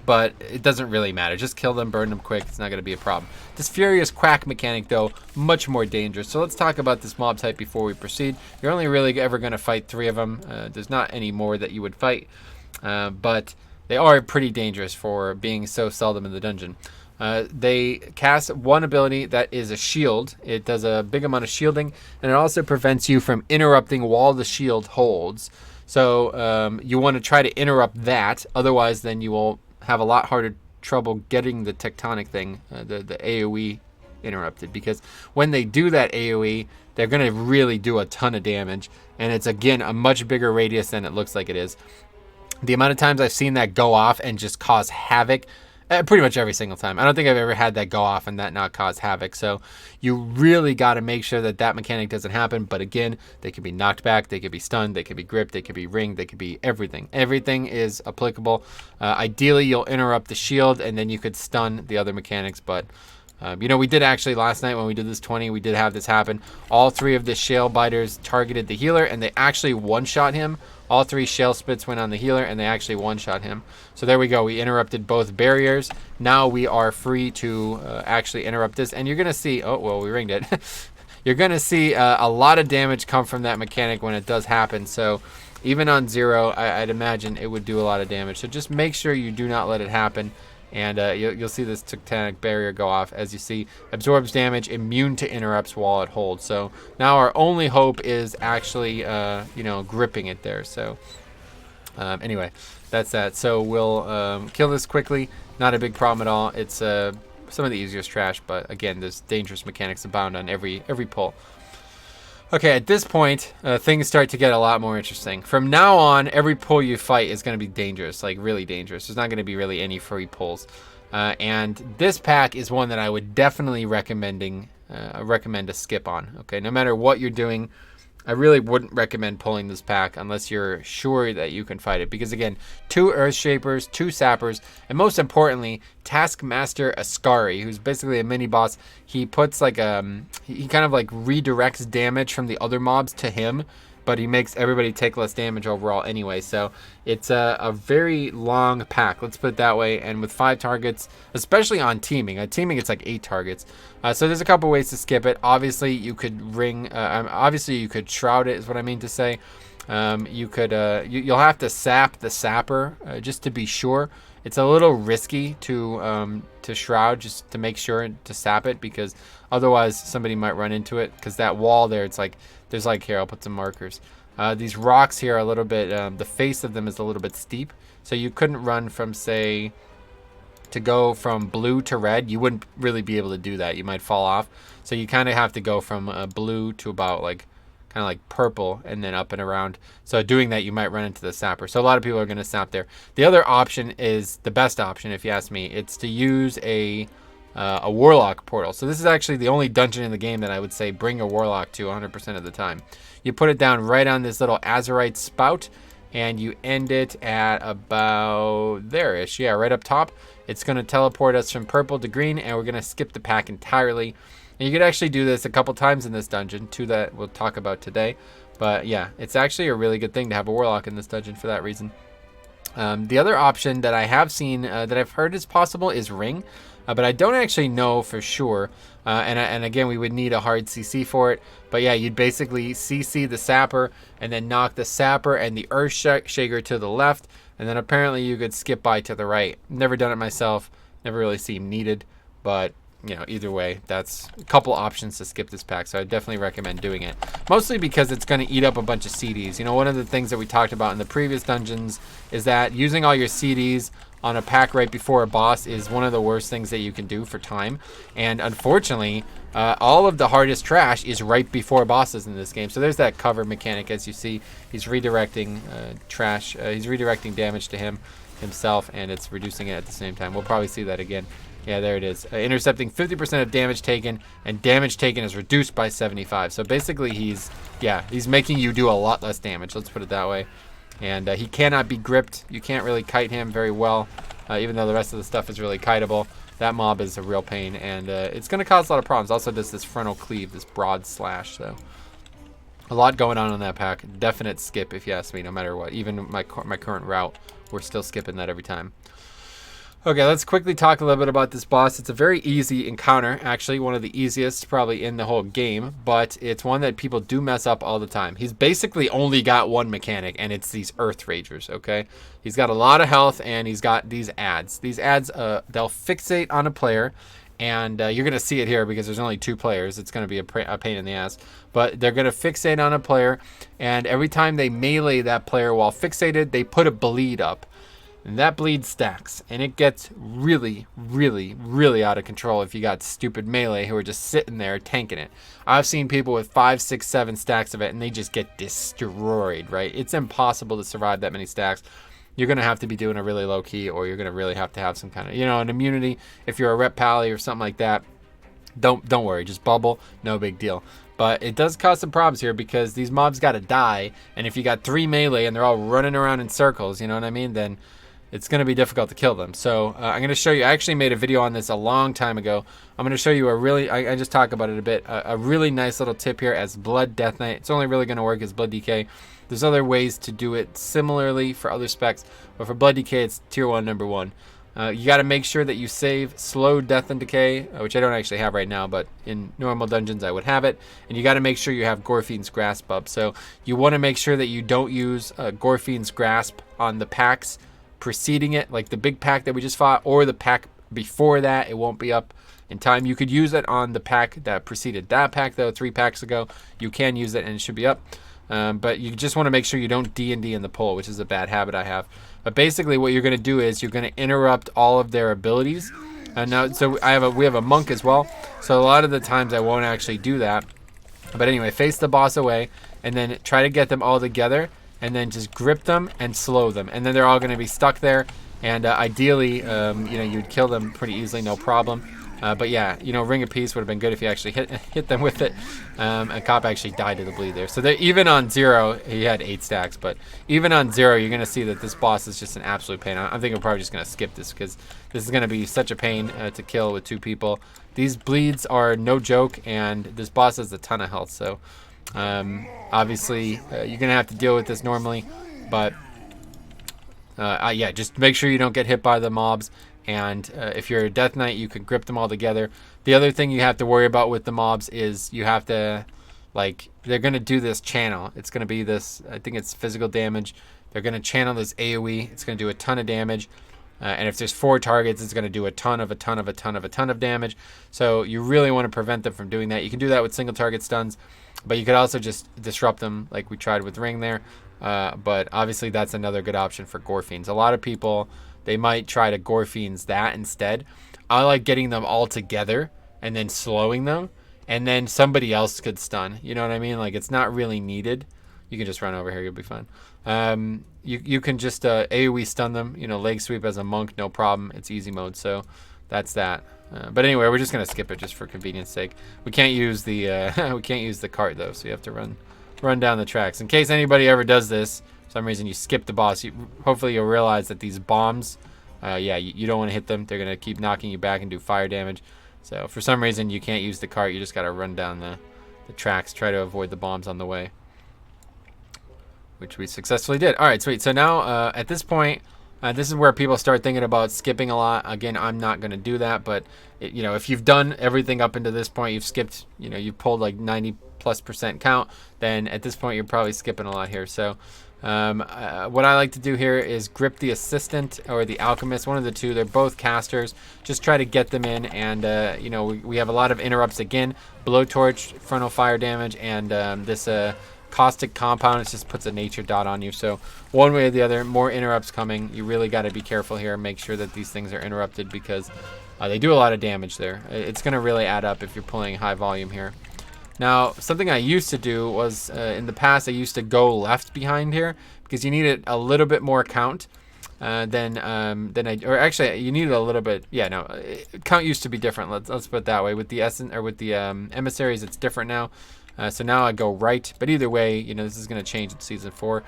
but it doesn't really matter. Just kill them, burn them quick. It's not going to be a problem. This Furious Quack mechanic, though, much more dangerous. So let's talk about this mob type before we proceed. You're only really ever going to fight 3 of them. There's not any more that you would fight, but they are pretty dangerous for being so seldom in the dungeon. They cast one ability that is a shield. It does a big amount of shielding, and it also prevents you from interrupting while the shield holds. So you want to try to interrupt that. Otherwise, then you will have a lot harder trouble getting the tectonic thing, the AoE interrupted. Because when they do that AoE, they're going to really do a ton of damage. And it's, again, a much bigger radius than it looks like it is. The amount of times I've seen that go off and just cause havoc, pretty much every single time. I don't think I've ever had that go off and that not cause havoc. So you really got to make sure that that mechanic doesn't happen. But again, they can be knocked back, they could be stunned, they could be gripped, they could be ringed, they could be everything. Everything is applicable. Ideally, you'll interrupt the shield and then you could stun the other mechanics. But We did actually last night when we did this 20, we did have this happen. All 3 of the shale biters targeted the healer, and they actually one-shot him. All 3 shale spits went on the healer, and they actually one-shot him. So there we go. We interrupted both barriers. Now we are free to actually interrupt this, and you're going to see... Oh, well, we ringed it. You're going to see a lot of damage come from that mechanic when it does happen. So even on 0, I'd imagine it would do a lot of damage. So just make sure you do not let it happen. And you'll see this tectonic barrier go off. As you see, absorbs damage, immune to interrupts while it holds. So now our only hope is actually, gripping it there. So anyway, that's that. So we'll kill this quickly. Not a big problem at all. It's some of the easiest trash, but again, there's dangerous mechanics abound on every pull. Okay, at this point, things start to get a lot more interesting. From now on, every pull you fight is going to be dangerous, like really dangerous. There's not going to be really any free pulls. And this pack is one that I would definitely recommend a skip on. Okay, no matter what you're doing, I really wouldn't recommend pulling this pack unless you're sure that you can fight it. Because again, 2 Earth Shapers, 2 Sappers, and most importantly, Taskmaster Ascari, who's basically a mini boss. He puts like he kind of like redirects damage from the other mobs to him, but he makes everybody take less damage overall anyway. So it's a very long pack, let's put it that way. And with 5 targets, especially on teaming. On teaming, it's like 8 targets. So there's a couple ways to skip it. Obviously, you could obviously, you could shroud it, is what I mean to say. You could, you'll have to sap the sapper just to be sure. It's a little risky to shroud just to make sure to sap it, because otherwise somebody might run into it. Because that wall there, it's like there's like here. I'll put some markers. These rocks here are a little bit. The face of them is a little bit steep, so you couldn't run from, say, to go from blue to red. You wouldn't really be able to do that. You might fall off. So you kind of have to go from blue to about like kind of like purple and then up and around. So doing that, you might run into the sapper. So a lot of people are going to sap there. The other option is the best option, if you ask me. It's to use a warlock portal. So this is actually the only dungeon in the game that I would say bring a warlock to 100% of the time. You put it down right on this little azurite spout, and you end it at about there-ish. Yeah, right up top. It's going to teleport us from purple to green, and we're going to skip the pack entirely. And you could actually do this a couple times in this dungeon, 2 that we'll talk about today. But yeah, it's actually a really good thing to have a warlock in this dungeon for that reason. The other option that I have seen, that I've heard is possible, is ring. But I don't actually know for sure. And again, we would need a hard CC for it. But yeah, you'd basically CC the sapper and then knock the sapper and the earth shaker to the left. And then apparently you could skip by to the right. Never done it myself. Never really seemed needed. But either way, that's a couple options to skip this pack. So I definitely recommend doing it. Mostly because it's going to eat up a bunch of CDs. One of the things that we talked about in the previous dungeons is that using all your CDs on a pack right before a boss is one of the worst things that you can do for time. And unfortunately, all of the hardest trash is right before bosses in this game. So there's that cover mechanic. As you see, he's redirecting trash. He's redirecting damage to himself, and it's reducing it at the same time. We'll probably see that again. Yeah, there it is. Intercepting 50% of damage taken, and damage taken is reduced by 75. So basically, he's making you do a lot less damage. Let's put it that way. And he cannot be gripped. You can't really kite him very well, even though the rest of the stuff is really kiteable. That mob is a real pain, and it's going to cause a lot of problems. Also does this frontal cleave, this broad slash. So a lot going on in that pack. Definite skip if you ask me, no matter what. Even my current route, we're still skipping that every time. Okay, let's quickly talk a little bit about this boss. It's a very easy encounter, actually, one of the easiest probably in the whole game, but it's one that people do mess up all the time. He's basically only got one mechanic, and it's these Earth Ragers, okay? He's got a lot of health, and he's got these ads. These ads, they'll fixate on a player, and you're going to see it here because there's only 2 players. It's going to be a pain in the ass, but they're going to fixate on a player, and every time they melee that player while fixated, they put a bleed up. And that bleed stacks, and it gets really, really, really out of control if you got stupid melee who are just sitting there tanking it. I've seen people with 5, 6, 7 stacks of it, and they just get destroyed, right? It's impossible to survive that many stacks. You're going to have to be doing a really low key, or you're going to really have to have some kind of, an immunity. If you're a rep pally or something like that, don't worry, just bubble, no big deal. But it does cause some problems here because these mobs got to die, and if you got 3 melee and they're all running around in circles, you know what I mean, then it's going to be difficult to kill them. So I'm going to show you. I actually made a video on this a long time ago. I'm going to show you a really, I just talk about it a bit, a really nice little tip here as Blood Death Knight. It's only really going to work as Blood DK. There's other ways to do it similarly for other specs, but for Blood DK, it's tier 1, number 1. You got to make sure that you save slow death and decay, which I don't actually have right now, but in normal dungeons I would have it. And you got to make sure you have Gorfine's Grasp up. So you want to make sure that you don't use Gorfine's Grasp on the packs preceding it, like the big pack that we just fought, or the pack before that. It won't be up in time. You could use it on the pack that preceded that pack, though, 3 packs ago. You can use it and it should be up. But you just want to make sure you don't D&D in the pull, which is a bad habit I have. But basically what you're going to do is you're going to interrupt all of their abilities. Now, so we have a monk as well. So a lot of the times I won't actually do that. But anyway, face the boss away and then try to get them all together and then just grip them and slow them. And then they're all going to be stuck there. And ideally, you'd kill them pretty easily, no problem. But yeah, Ring of Peace would have been good if you actually hit them with it. And Cop actually died to the bleed there. So even on 0, he had 8 stacks. But even on 0, you're going to see that this boss is just an absolute pain. I think I'm probably just going to skip this because this is going to be such a pain to kill with 2 people. These bleeds are no joke, and this boss has a ton of health. So obviously, you're going to have to deal with this normally. But yeah, just make sure you don't get hit by the mobs. And if you're a Death Knight, you can grip them all together. The other thing you have to worry about with the mobs is you have to, they're going to do this channel. It's going to be this, I think it's physical damage. They're going to channel this AoE. It's going to do a ton of damage. And if there's 4 targets, it's going to do a ton of damage. So you really want to prevent them from doing that. You can do that with single target stuns, but you could also just disrupt them like we tried with Ring there. But obviously that's another good option for Gorfiends. A lot of people, they might try to Gorfiends that instead. I like getting them all together and then slowing them, and then somebody else could stun. You know what I mean? Like, it's not really needed. You can just run over here. You'll be fine. You can just AoE stun them. Leg sweep as a monk, no problem. It's easy mode, so that's that. But anyway, we're just gonna skip it just for convenience sake. We can't use the we can't use the cart though, so you have to run down the tracks. In case anybody ever does this, for some reason you skip the boss, hopefully you'll realize that these bombs, you don't want to hit them. They're gonna keep knocking you back and do fire damage. So for some reason you can't use the cart. You just gotta run down the tracks, try to avoid the bombs on the way, which we successfully did. All right, sweet. So now at this point, this is where people start thinking about skipping a lot. Again, I'm not going to do that, but if you've done everything up into this point, you've skipped, you've pulled like 90+% count, then at this point you're probably skipping a lot here. So what I like to do here is grip the assistant or the alchemist, one of the two. They're both casters. Just try to get them in, and we have a lot of interrupts again. Blowtorch, frontal fire damage, and this caustic compound. It just puts a nature dot on you. So one way or the other, more interrupts coming. You really got to be careful here. Make sure that these things are interrupted because they do a lot of damage there. It's going to really add up if you're pulling high volume here. Now, something I used to do was in the past, I used to go left behind here because you needed a little bit more count than actually you needed a little bit. Yeah, no, count used to be different. Let's put it that way. With the emissaries, it's different now. So now I go right, but either way, this is going to change in season 4.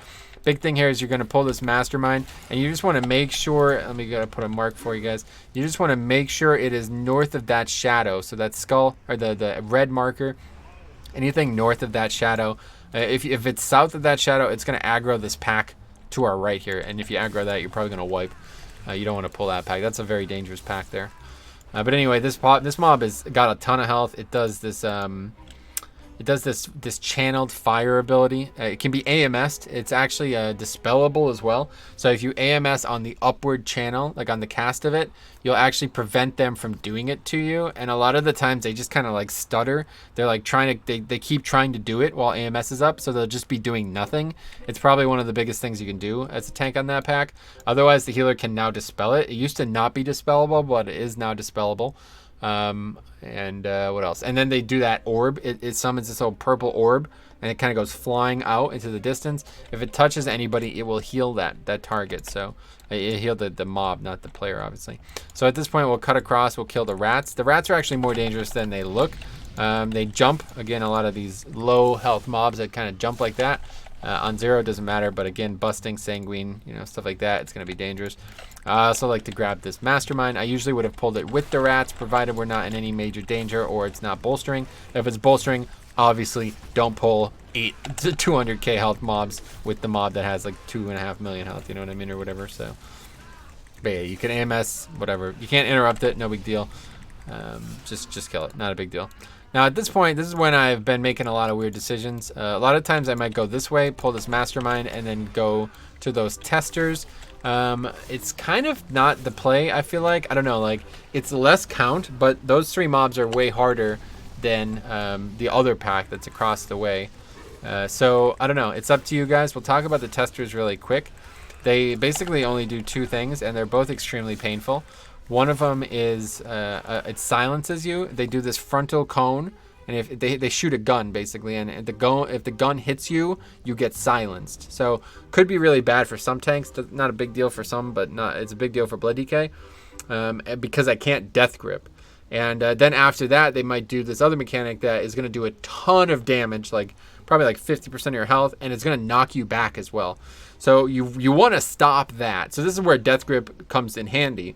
Big thing here is you're going to pull this mastermind, and you just want to make sure, let me put a mark for you guys. You just want to make sure it is north of that shadow. So that skull, or the red marker, anything north of that shadow. If it's south of that shadow, it's going to aggro this pack to our right here. And if you aggro that, you're probably going to wipe. You don't want to pull that pack. That's a very dangerous pack there. But anyway, this mob has got a ton of health. It does this this channeled fire ability. It can be AMS'd. It's actually dispellable as well. So if you AMS on the upward channel, like on the cast of it, you'll actually prevent them from doing it to you. And a lot of the times they just kind of like stutter. They're like they keep trying to do it while AMS is up, so they'll just be doing nothing. It's probably one of the biggest things you can do as a tank on that pack. Otherwise, the healer can now dispel it. It used to not be dispellable, but it is now dispellable. What else? And then they do that orb. It summons this old purple orb, and it kind of goes flying out into the distance. If it touches anybody, it will heal that target. So it healed the mob, not the player, obviously. So at this point, we'll cut across. We'll kill the rats. The rats are actually more dangerous than they look. They jump. Again, a lot of these low health mobs that kind of jump like that. On 0 it doesn't matter, but again, busting, sanguine, stuff like that, it's going to be dangerous. I also like to grab this mastermind. I usually would have pulled it with the rats, provided we're not in any major danger or it's not bolstering. If it's bolstering, obviously don't pull 8 to 200k health mobs with the mob that has like 2.5 million health, you know what I mean, or whatever. So, but yeah, you can AMS, whatever. You can't interrupt it, no big deal. Just kill it, not a big deal. Now at this point, this is when I've been making a lot of weird decisions. A lot of times I might go this way, pull this mastermind, and then go to those testers. It's kind of not the play, I feel like. I don't know, like, it's less count, but those 3 mobs are way harder than the other pack that's across the way. So, I don't know. It's up to you guys. We'll talk about the testers really quick. They basically only do 2 things, and they're both extremely painful. One of them is it silences you. They do this frontal cone, and if they shoot a gun basically, and if the gun hits you, you get silenced. So could be really bad for some tanks. Not a big deal for some, but it's a big deal for Blood DK because I can't death grip. And then after that, they might do this other mechanic that is going to do a ton of damage, like probably like 50% of your health, and it's going to knock you back as well. So you want to stop that. So this is where death grip comes in handy.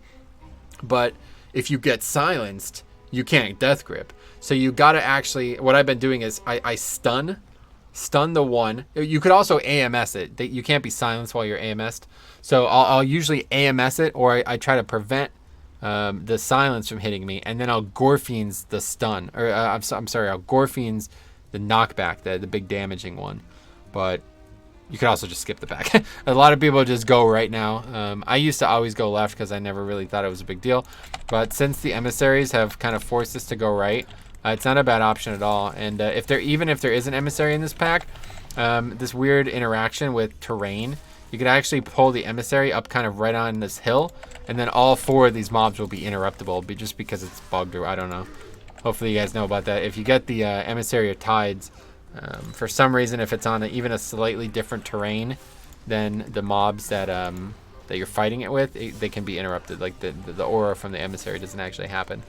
But if you get silenced, you can't death grip. So you got to actually, what I've been doing is I stun the one. You could also AMS it. You can't be silenced while you're AMS'd. So I'll usually AMS it, or I try to prevent the silence from hitting me, and then I'll Gorfiends the stun. Or I'm sorry, I'll Gorfiends the knockback, the big damaging one. But you could also just skip the back. A lot of people just go right now. I used to always go left because I never really thought it was a big deal. But since the emissaries have kind of forced us to go right, it's not a bad option at all. And even if there is an emissary in this pack, this weird interaction with terrain, you could actually pull the emissary up kind of right on this hill, and then all 4 of these mobs will be interruptible just because it's bugged, or I don't know. Hopefully you guys know about that. If you get the emissary of tides, for some reason, if it's on even a slightly different terrain than the mobs that you're fighting it with, they can be interrupted. Like the aura from the emissary doesn't actually happen.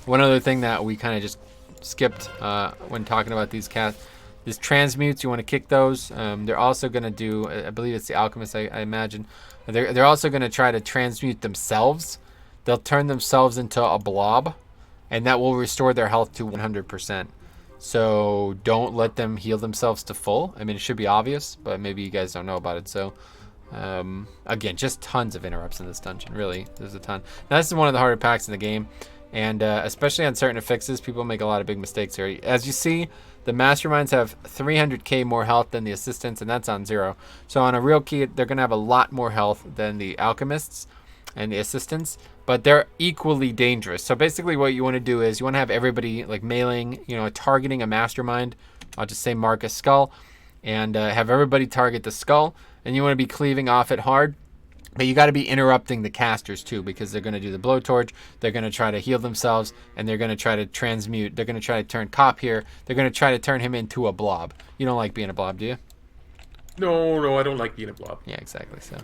One other thing that we kind of just skipped when talking about these transmutes, you want to kick those. They're also going to do, I believe it's the alchemist, I imagine. They're also going to try to transmute themselves. They'll turn themselves into a blob, and that will restore their health to 100%. So don't let them heal themselves to full. I mean, it should be obvious, but maybe you guys don't know about it. So again, just tons of interrupts in this dungeon. Really, there's a ton. Now this is one of the harder packs in the game, and especially on certain affixes, people make a lot of big mistakes here. As you see, the masterminds have 300k more health than the assistants, and that's on 0. So on a real key, they're gonna have a lot more health than the alchemists and the assistants, but they're equally dangerous. So basically what you want to do is you want to have everybody like mailing, targeting a mastermind. I'll just say mark a skull, and have everybody target the skull, and you want to be cleaving off it hard. But you got to be interrupting the casters too, because they're going to do the blowtorch, they're going to try to heal themselves, and they're going to try to transmute. They're going to try to turn Cop here. They're going to try to turn him into a blob. You don't like being a blob, do you? No, I don't like being a blob. Yeah, exactly. So,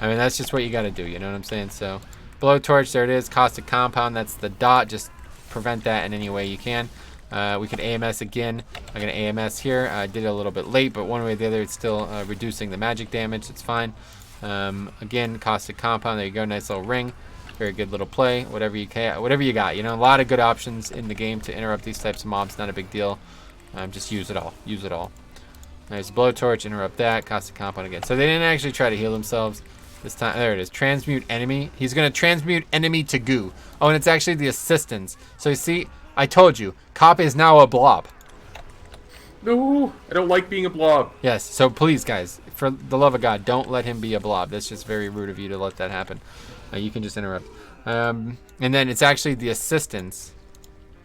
I mean, that's just what you got to do. You know what I'm saying? So, blowtorch, there it is. Caustic compound, that's the dot. Just prevent that in any way you can. We can AMS again. I'm going to AMS here. I did it a little bit late, but one way or the other, it's still reducing the magic damage. It's fine. Again, caustic compound. There you go. Nice little ring. Very good little play. Whatever you got. A lot of good options in the game to interrupt these types of mobs. Not a big deal. Just use it all. Use it all. There's a blowtorch. Interrupt that. Caustic compound again. So they didn't actually try to heal themselves this time. There it is. Transmute enemy. He's going to transmute enemy to goo. Oh, and it's actually the assistants. So you see, I told you, Cop is now a blob. No, I don't like being a blob. Yes, so please, guys, for the love of God, don't let him be a blob. That's just very rude of you to let that happen. You can just interrupt. And then it's actually the assistants,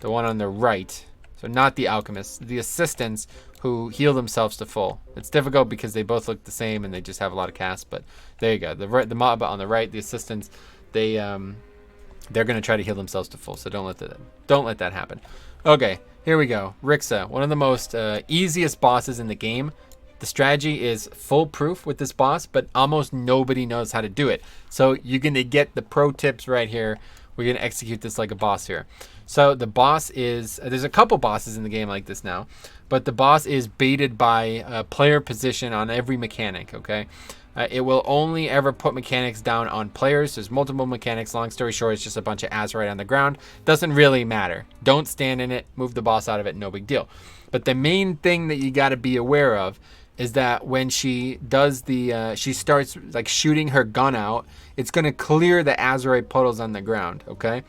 the one on the right. So not the alchemists, the assistants who heal themselves to full. It's difficult because they both look the same and they just have a lot of cast. But there you go. The mob on the right, the assistants, they're gonna try to heal themselves to full. So don't let that happen. Okay, here we go. Rixa, one of the most easiest bosses in the game. The strategy is foolproof with this boss, but almost nobody knows how to do it. So you're gonna get the pro tips right here. We're gonna execute this like a boss here. So the boss is, there's a couple bosses in the game like this now, but the boss is baited by player position on every mechanic, okay? It will only ever put mechanics down on players. There's multiple mechanics. Long story short, it's just a bunch of Azurite on the ground. Doesn't really matter. Don't stand in it. Move the boss out of it. No big deal. But the main thing that you got to be aware of is that when she does she starts like shooting her gun out, it's going to clear the Azurite puddles on the ground, okay?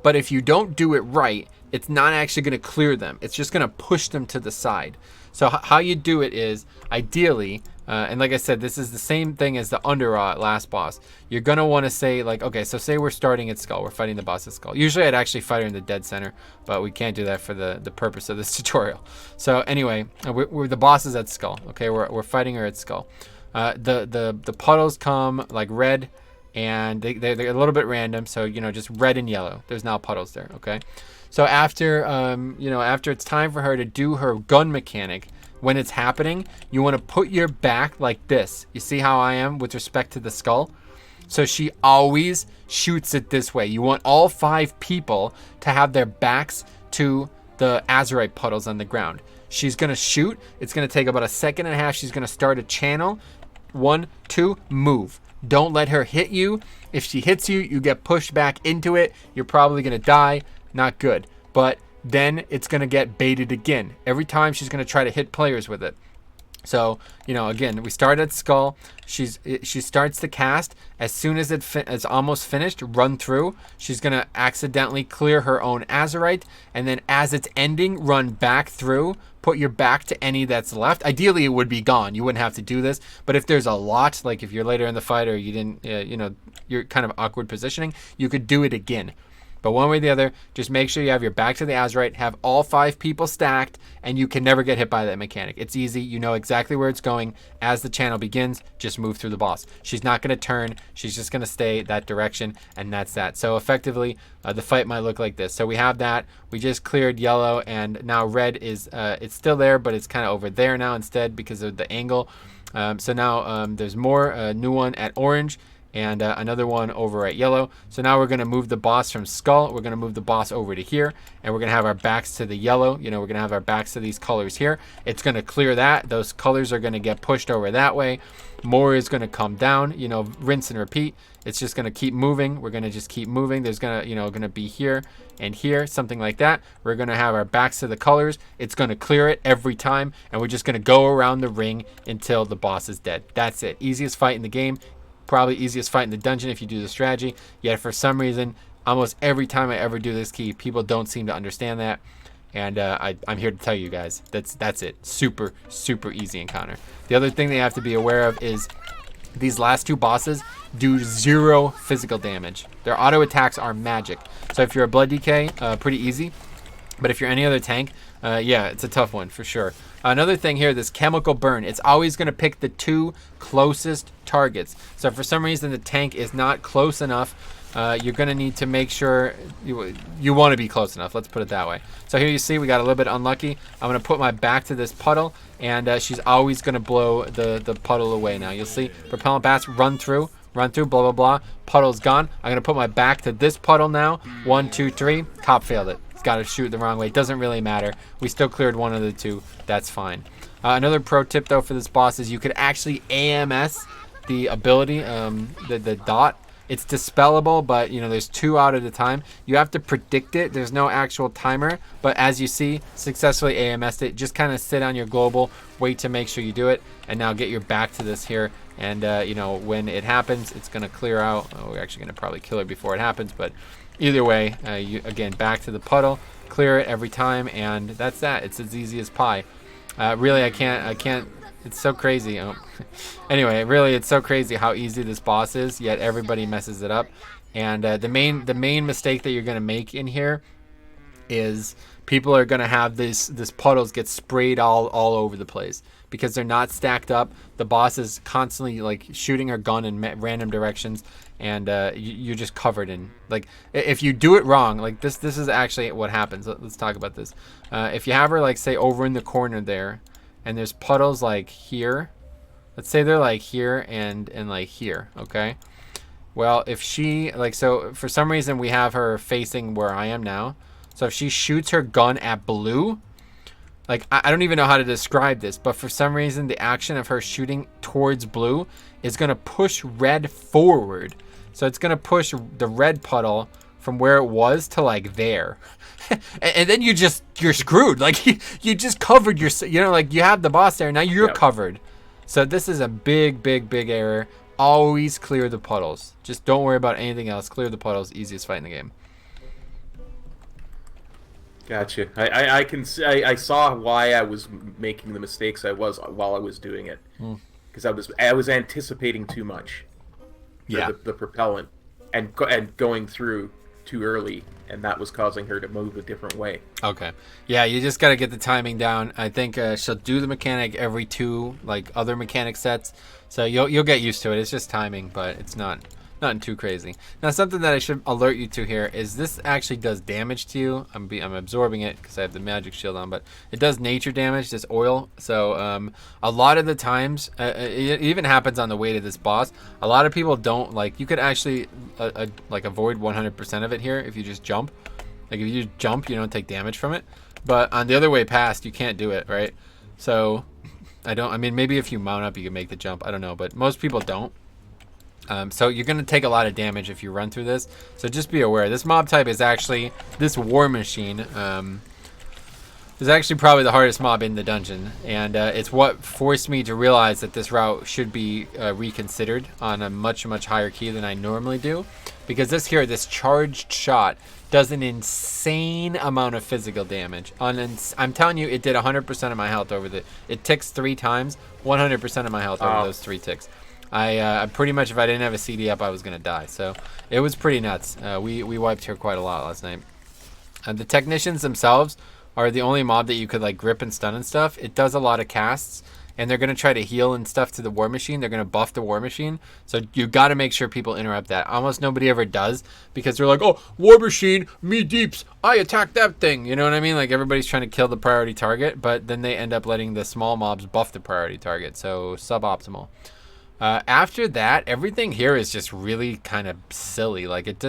But if you don't do it right, it's not actually going to clear them. It's just going to push them to the side. So how you do it is, ideally, and like I said, this is the same thing as the Underraw last boss. You're going to want to say, like, okay, so say we're starting at Skull. We're fighting the boss at Skull. Usually I'd actually fight her in the Dead Center, but we can't do that for the purpose of this tutorial. So anyway, we're the boss is at Skull. Okay, we're fighting her at Skull. The puddles come like red, and they're a little bit random. So, you know, just red and yellow. There's now puddles there, okay? So after, after it's time for her to do her gun mechanic, when it's happening, you want to put your back like this. You see how I am with respect to the skull? So she always shoots it this way. You want all 5 people to have their backs to the Azurite puddles on the ground. She's going to shoot. It's going to take about a second and a half. She's going to start a channel. 1, 2, move. Don't let her hit you. If she hits you, you get pushed back into it. You're probably going to die. Not good. But then it's going to get baited again. Every time she's going to try to hit players with it. So, you know, again, we start at Skull. She starts the cast. As soon as it's almost finished, run through. She's going to accidentally clear her own Azurite. And then as it's ending, run back through. Put your back to any that's left. Ideally, it would be gone. You wouldn't have to do this. But if there's a lot, like if you're later in the fight or you didn't, you're kind of awkward positioning, you could do it again. But one way or the other, just make sure you have your back to the Azurite, have all 5 people stacked, and you can never get hit by that mechanic. It's easy. You know exactly where it's going. As the channel begins, just move through the boss. She's not going to turn. She's just going to stay that direction, and that's that. So effectively, the fight might look like this. So we have that. We just cleared yellow, and now red is it's still there, but it's kind of over there now instead because of the angle. So now there's more, a new one at orange. And another one over at yellow. So now we're going to move the boss from Skull. We're going to move the boss over to here. And we're going to have our backs to the yellow. You know, we're going to have our backs to these colors here. It's going to clear that. Those colors are going to get pushed over that way. More is going to come down. You know, rinse and repeat. It's just going to keep moving. We're going to just keep moving. There's going to, going to be here and here, something like that. We're going to have our backs to the colors. It's going to clear it every time. And we're just going to go around the ring until the boss is dead. That's it. Easiest fight in the game. Probably easiest fight in the dungeon if you do the strategy. Yet for some reason, almost every time I ever do this key, people don't seem to understand that. And I'm here to tell you guys, that's it. Super, super easy encounter. The other thing they have to be aware of is these last 2 bosses do 0 physical damage. Their auto attacks are magic. So if you're a Blood DK, pretty easy. But if you're any other tank, yeah, it's a tough one for sure. Another thing here, this chemical burn, it's always going to pick the 2 closest targets. So if for some reason the tank is not close enough, you're going to need to make sure you want to be close enough. Let's put it that way. So here you see we got a little bit unlucky. I'm going to put my back to this puddle, and she's always going to blow the puddle away now. You'll see propellant bats run through, blah, blah, blah. Puddle's gone. I'm going to put my back to this puddle now. 1, 2, 3. Cop failed it. Got to shoot the wrong way. It doesn't really matter. We still cleared one of the 2. That's fine. Another pro tip though for this boss is you could actually AMS the ability, the dot. It's dispellable, but there's 2 out at a time. You have to predict it. There's no actual timer, but as you see, successfully AMS'd it. Just kind of sit on your global, wait to make sure you do it, and now get your back to this here. And when it happens, it's gonna clear out. Oh, we're actually gonna probably kill her before it happens, but either way, you again back to the puddle, clear it every time, and that's that. It's as easy as pie. Really, I can't. It's so crazy. Anyway, really, it's so crazy how easy this boss is. Yet everybody messes it up. And the main mistake that you're gonna make in here is people are gonna have this puddles get sprayed all over the place because they're not stacked up. The boss is constantly like shooting her gun in random directions, and you're just covered in, like, if you do it wrong, like this is actually what happens. Let's talk about this. If you have her, like, say over in the corner there, and there's puddles like here, let's say they're like here and like here, okay? Well, if she, like, so for some reason we have her facing where I am now. So if she shoots her gun at blue, like, I don't even know how to describe this, but for some reason the action of her shooting towards blue is going to push red forward. So it's going to push the red puddle from where it was to like there. And then you're screwed. Like you just covered your, like you have the boss there. Now you're covered. So this is a big, big, big error. Always clear the puddles. Just don't worry about anything else. Clear the puddles. Easiest fight in the game. Gotcha. I can see, I saw why I was making the mistakes I was while I was doing it, because I was anticipating too much. The propellant and going through too early, and that was causing her to move a different way. Okay. Yeah, you just got to get the timing down. I think she'll do the mechanic every 2 like other mechanic sets, so you'll get used to it. It's just timing, but it's nothing too crazy. Now, something that I should alert you to here is this actually does damage to you. I'm absorbing it because I have the magic shield on, but it does nature damage, this oil. So a lot of the times, it even happens on the way to this boss. A lot of people don't, like, you could actually like avoid 100% of it here if you just jump. Like if you just jump, you don't take damage from it. But on the other way past, you can't do it, right? So I mean, maybe if you mount up, you can make the jump. I don't know, but most people don't. So you're going to take a lot of damage if you run through this. So just be aware. This mob type is actually, this war machine is actually probably the hardest mob in the dungeon. And it's what forced me to realize that this route should be reconsidered on a much, much higher key than I normally do. Because this charged shot does an insane amount of physical damage. I'm telling you, it did 100% of my health over it ticks 3 times, 100% of my health over those 3 ticks. I pretty much, if I didn't have a CD up, I was going to die. So it was pretty nuts. We wiped her quite a lot last night. The technicians themselves are the only mob that you could like grip and stun and stuff. It does a lot of casts, and they're going to try to heal and stuff to the war machine. They're going to buff the war machine. So you got to make sure people interrupt that. Almost nobody ever does, because they're like, oh, war machine, me deeps, I attacked that thing. You know what I mean? Like everybody's trying to kill the priority target, but then they end up letting the small mobs buff the priority target. So suboptimal. After that, everything here is just really kind of silly. Like it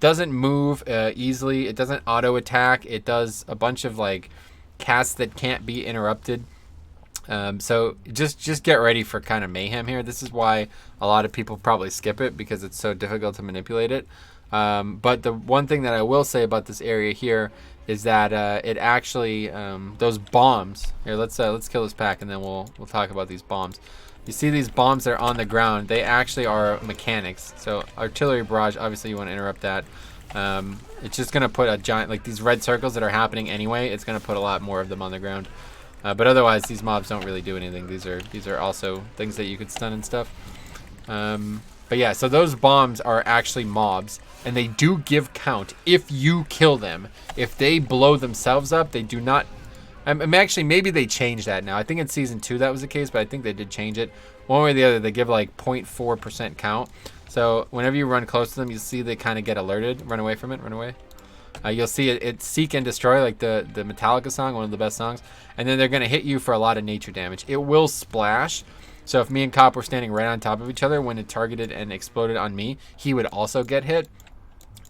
doesn't move easily. It doesn't auto attack. It does a bunch of like casts that can't be interrupted. So just get ready for kind of mayhem here. This is why a lot of people probably skip it, because it's so difficult to manipulate it. But the one thing that I will say about this area here is that it actually those bombs here. Let's kill this pack, and then we'll talk about these bombs. You see these bombs that are on the ground, they actually are mechanics. So artillery barrage, obviously you want to interrupt that. It's just going to put a giant, like these red circles that are happening anyway, it's going to put a lot more of them on the ground. But otherwise, these mobs don't really do anything. These are also things that you could stun and stuff. But yeah, so those bombs are actually mobs, and they do give count if you kill them. If they blow themselves up, they do not... actually, maybe they changed that now. I think in Season 2 that was the case, but I think they did change it. One way or the other, they give like 0.4% count. So whenever you run close to them, you see they kind of get alerted. Run away from it, run away. You'll see it seek and destroy, like the Metallica song, one of the best songs. And then they're going to hit you for a lot of nature damage. It will splash. So if me and Cop were standing right on top of each other when it targeted and exploded on me, he would also get hit.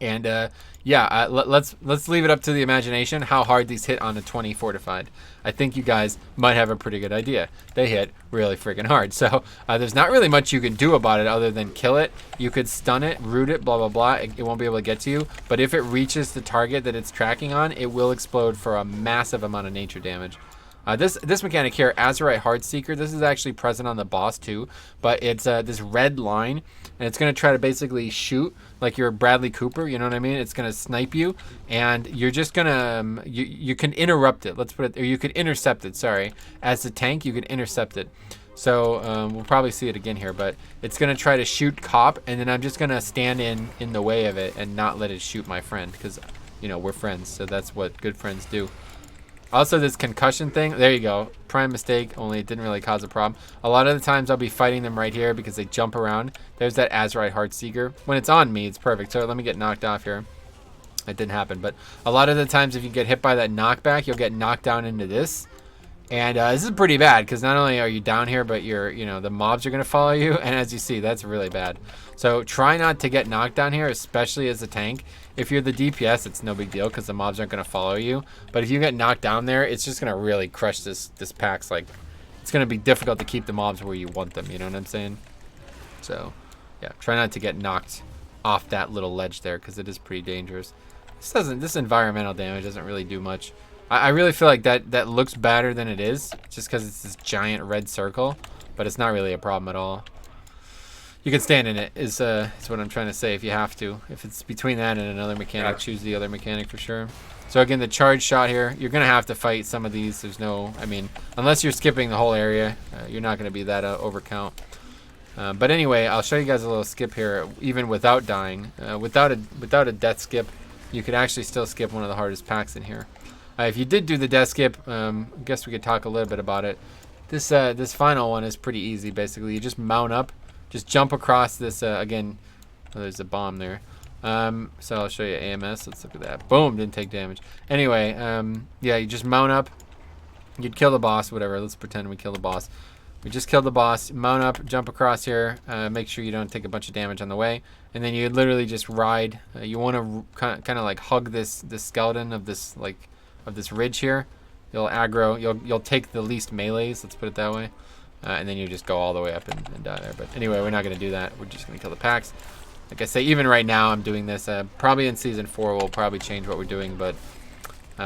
And let's leave it up to the imagination how hard these hit on a 20 fortified. I think you guys might have a pretty good idea. They hit really freaking hard. So there's not really much you can do about it other than kill it. You could stun it, root it, blah, blah, blah. It won't be able to get to you. But if it reaches the target that it's tracking on, it will explode for a massive amount of nature damage. This mechanic here, Azurite Heartseeker, this is actually present on the boss too, but it's this red line, and it's going to try to basically shoot like you're Bradley Cooper, you know what I mean? It's going to snipe you, and you're just going to, you can interrupt it, let's put it, or you could intercept it, sorry. As a tank, you could intercept it. So we'll probably see it again here, but it's going to try to shoot Cop, and then I'm just going to stand in the way of it and not let it shoot my friend, because, you know, we're friends, so that's what good friends do. Also, this concussion thing, there you go. Prime mistake, only it didn't really cause a problem. A lot of the times I'll be fighting them right here because they jump around. There's that Azurite Heartseeker. When it's on me, it's perfect. So let me get knocked off here. It didn't happen. But a lot of the times if you get hit by that knockback, you'll get knocked down into this. And this is pretty bad because not only are you down here, but the mobs are going to follow you. And as you see, that's really bad. So try not to get knocked down here, especially as a tank. If you're the DPS, it's no big deal because the mobs aren't going to follow you. But if you get knocked down there, it's just going to really crush this pack's like, it's going to be difficult to keep the mobs where you want them. You know what I'm saying? So yeah, try not to get knocked off that little ledge there because it is pretty dangerous. This environmental damage doesn't really do much. I really feel like that looks badder than it is, just because it's this giant red circle, but it's not really a problem at all. You can stand in it, is what I'm trying to say, if you have to. If it's between that and another mechanic, choose the other mechanic for sure. So again, the charge shot here, you're going to have to fight some of these. There's no, I mean, unless you're skipping the whole area, you're not going to be that overcount. But anyway, I'll show you guys a little skip here, even without dying. Without a death skip, you could actually still skip one of the hardest packs in here. If you did do the death skip, I guess we could talk a little bit about it. This final one is pretty easy, basically. You just mount up, just jump across this, again, oh, there's a bomb there. So I'll show you AMS. Let's look at that. Boom, didn't take damage. Anyway, yeah, you just mount up. You'd kill the boss, whatever. Let's pretend we kill the boss. We just killed the boss. Mount up, jump across here. Make sure you don't take a bunch of damage on the way. And then you literally just ride. You want to kind of like hug this skeleton of this ridge here. You'll aggro. You'll take the least melees. Let's put it that way. And then you just go all the way up and die there. But anyway, we're not going to do that. We're just going to kill the packs. Like I say, even right now I'm doing this. Probably in Season 4 we'll probably change what we're doing. But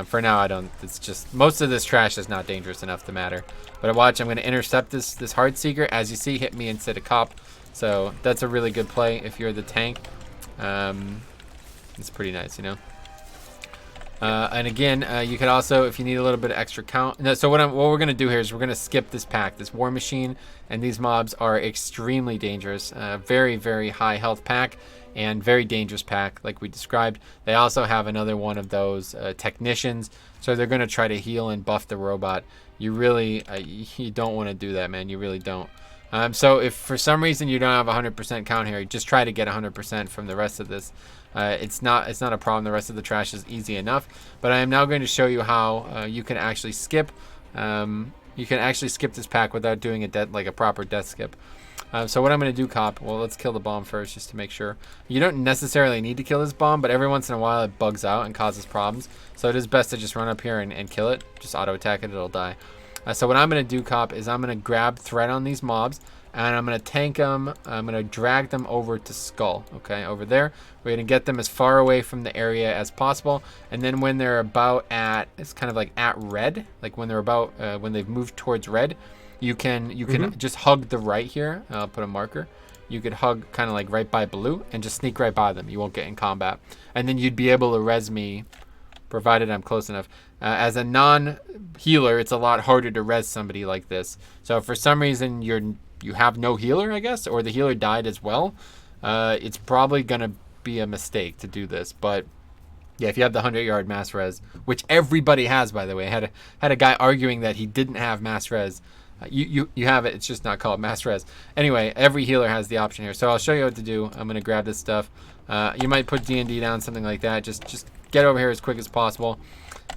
for now, I don't. It's just most of this trash is not dangerous enough to matter. But watch, I'm going to intercept this Heart Seeker. As you see, hit me instead of cop. So that's a really good play if you're the tank. It's pretty nice, you know. And again, you could also, if you need a little bit of extra count. No, so what we're going to do here is we're going to skip this pack. This War Machine and these mobs are extremely dangerous. Very, very high health pack and very dangerous pack like we described. They also have another one of those technicians. So they're going to try to heal and buff the robot. You really, you don't want to do that, man. You really don't. So if for some reason you don't have 100% count here, just try to get 100% from the rest of this. It's not a problem. The rest of the trash is easy enough. But I am now going to show you how you can actually skip. You can actually skip this pack without doing a proper death skip. So what I'm going to do, cop, well, let's kill the bomb first just to make sure. You don't necessarily need to kill this bomb, but every once in a while it bugs out and causes problems. So it is best to just run up here and kill it. Just auto attack it, it'll die. So what I'm going to do, cop, is I'm going to grab threat on these mobs, and I'm going to tank them. I'm going to drag them over to Skull, okay, over there. We're going to get them as far away from the area as possible, and then when they're about at, it's kind of like at red, like when they're about, when they've moved towards red, you can just hug the right here. I'll put a marker. You could hug kind of like right by blue and just sneak right by them. You won't get in combat, and then you'd be able to res me, provided I'm close enough. As a non-healer, it's a lot harder to res somebody like this. So if for some reason you have no healer, I guess, or the healer died as well, it's probably gonna be a mistake to do this. But yeah, if you have the 100-yard mass res, which everybody has, by the way, I had a guy arguing that he didn't have mass res. You have it. It's just not called mass res. Anyway, every healer has the option here. So I'll show you what to do. I'm gonna grab this stuff. You might put D&D down, something like that. Just get over here as quick as possible.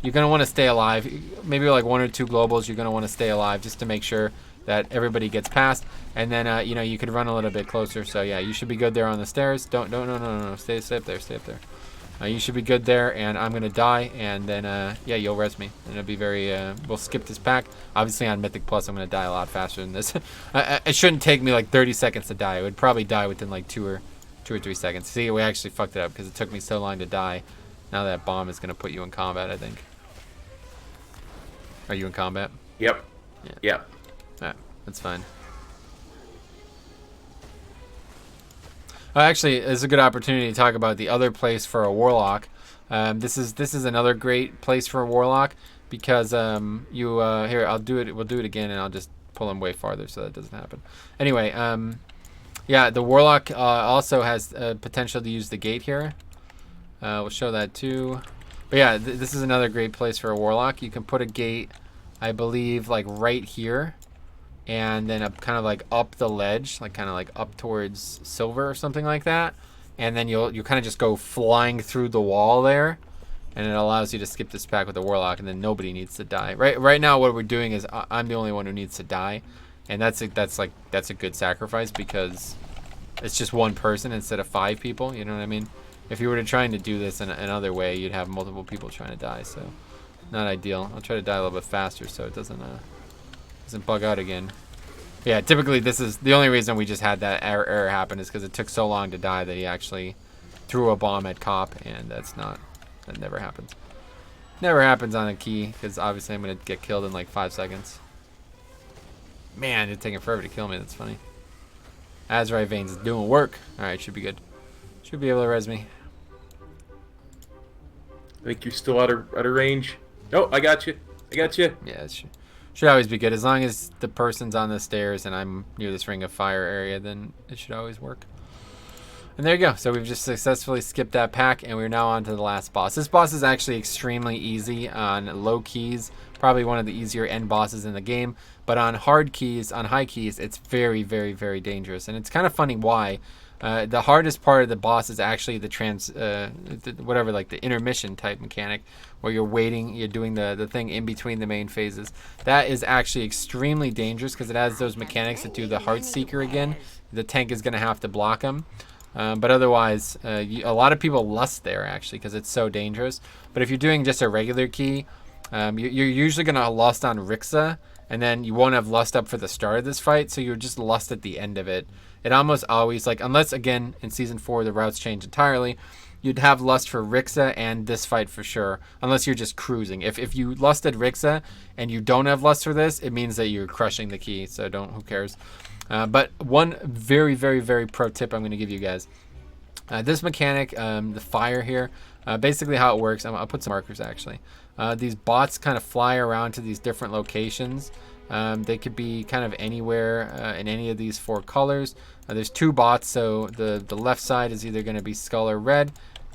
You're going to want to stay alive. Maybe like 1 or 2 globals, you're going to want to stay alive just to make sure that everybody gets past. And then, you know, you could run a little bit closer. So, yeah, you should be good there on the stairs. No. Stay up there. Stay up there. You should be good there, and I'm going to die. And then, yeah, you'll res me. And it'll be very, we'll skip this pack. Obviously, on Mythic Plus, I'm going to die a lot faster than this. It shouldn't take me like 30 seconds to die. It would probably die within like 2 or 3 seconds. See, we actually fucked it up because it took me so long to die. Now that bomb is going to put you in combat, I think. Are you in combat? Yep. Yeah. Yep. Alright, that's fine. Actually, it's a good opportunity to talk about the other place for a warlock. This is another great place for a warlock because here I'll do it. We'll do it again, and I'll just pull him way farther so that doesn't happen. Anyway, yeah, the warlock also has potential to use the gate here. We'll show that too. But yeah, this is another great place for a warlock. You can put a gate, I believe, like right here, and then kind of like up the ledge, like kind of like up towards silver or something like that. And then you'll kind of just go flying through the wall there, and it allows you to skip this pack with the Warlock, and then nobody needs to die. Right now, what we're doing is I'm the only one who needs to die, and that's a good sacrifice because it's just one person instead of 5 people. You know what I mean? If you were trying to do this in another way, you'd have multiple people trying to die. So not ideal. I'll try to die a little bit faster so it doesn't bug out again. Yeah, typically this is the only reason we just had that error happen is because it took so long to die that he actually threw a bomb at Cop, and that never happens. Never happens on a key because obviously I'm gonna get killed in like 5 seconds. Man, it's taking forever to kill me. That's funny. Azurite Veins is doing work. All right, should be good. Should be able to res me. I think you're still out of range. Oh, I got you. I got you. Yeah, it should always be good. As long as the person's on the stairs and I'm near this ring of fire area, then it should always work. And there you go. So we've just successfully skipped that pack, and we're now on to the last boss. This boss is actually extremely easy on low keys. Probably one of the easier end bosses in the game. But on hard keys, on high keys, it's very, very, very dangerous. And it's kind of funny why. The hardest part of the boss is actually the the intermission type mechanic, where you're waiting, you're doing the thing in between the main phases. That is actually extremely dangerous because it has those mechanics that do the Heart Seeker again. The tank is going to have to block them. But otherwise, a lot of people lust there actually because it's so dangerous. But if you're doing just a regular key, you're usually going to lust on Rixa, and then you won't have lust up for the start of this fight, so you're just lust at the end of it. It almost always, like, unless again in season 4 the routes change entirely, you'd have lust for Rixa and this fight for sure, unless you're just cruising. If you lusted Rixa and you don't have lust for this, it means that you're crushing the key, so who cares. But one very, very, very pro tip I'm going to give you guys. This mechanic, the fire here, basically how it works, I'll put some markers actually. These bots kind of fly around to these different locations. They could be kind of anywhere in any of these 4 colors. There's 2 bots, so the left side is either going to be skull or red,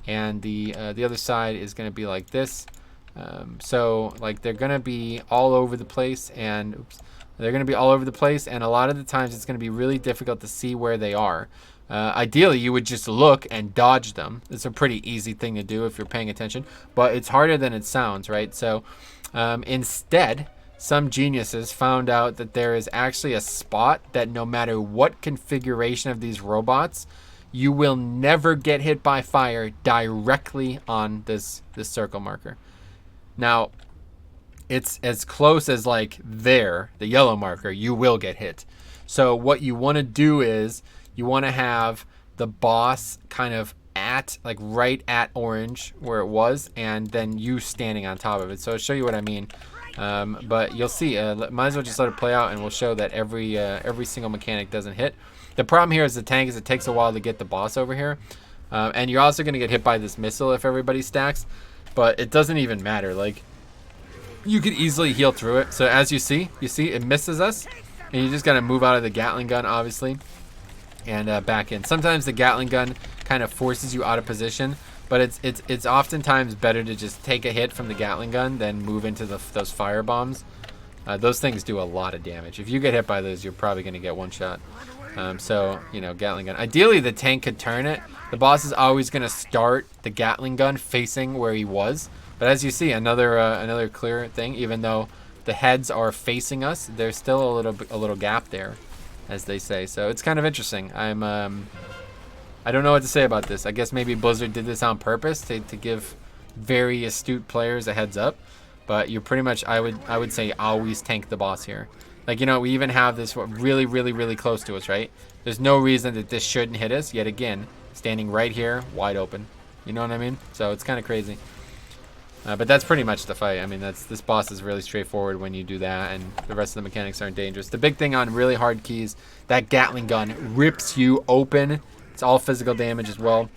and the other side is going to be like this. So like they're going to be all over the place, and they're going to be all over the place, and a lot of the times it's going to be really difficult to see where they are. Ideally, you would just look and dodge them. It's a pretty easy thing to do if you're paying attention, but it's harder than it sounds, right? So instead, some geniuses found out that there is actually a spot that no matter what configuration of these robots, you will never get hit by fire directly on this circle marker. Now, it's as close as like there, the yellow marker, you will get hit. So what you want to do is you want to have the boss kind of at, like right at orange where it was, and then you standing on top of it. So I'll show you what I mean. But you'll see, might as well just let it play out, and we'll show that every single mechanic doesn't hit. The problem here is the tank is it takes a while to get the boss over here. And you're also going to get hit by this missile if everybody stacks, but it doesn't even matter. Like, you could easily heal through it. So as you see it misses us, and you just got to move out of the Gatling gun, obviously, and back in. Sometimes the Gatling gun kind of forces you out of position, but it's oftentimes better to just take a hit from the Gatling gun than move into those fire bombs. Those things do a lot of damage. If you get hit by those, you're probably going to get one shot. So, you know, Gatling gun. Ideally, the tank could turn it. The boss is always going to start the Gatling gun facing where he was. But as you see, another clear thing, even though the heads are facing us, there's still a little gap there, as they say. So it's kind of interesting. I don't know what to say about this. I guess maybe Blizzard did this on purpose to give very astute players a heads up. But you're pretty much, I would say, always tank the boss here. Like, you know, we even have this really, really, really close to us, right? There's no reason that this shouldn't hit us. Yet again, standing right here, wide open. You know what I mean? So it's kind of crazy. But that's pretty much the fight. I mean, this boss is really straightforward when you do that, and the rest of the mechanics aren't dangerous. The big thing on really hard keys, that Gatling gun rips you open. It's all physical damage as well.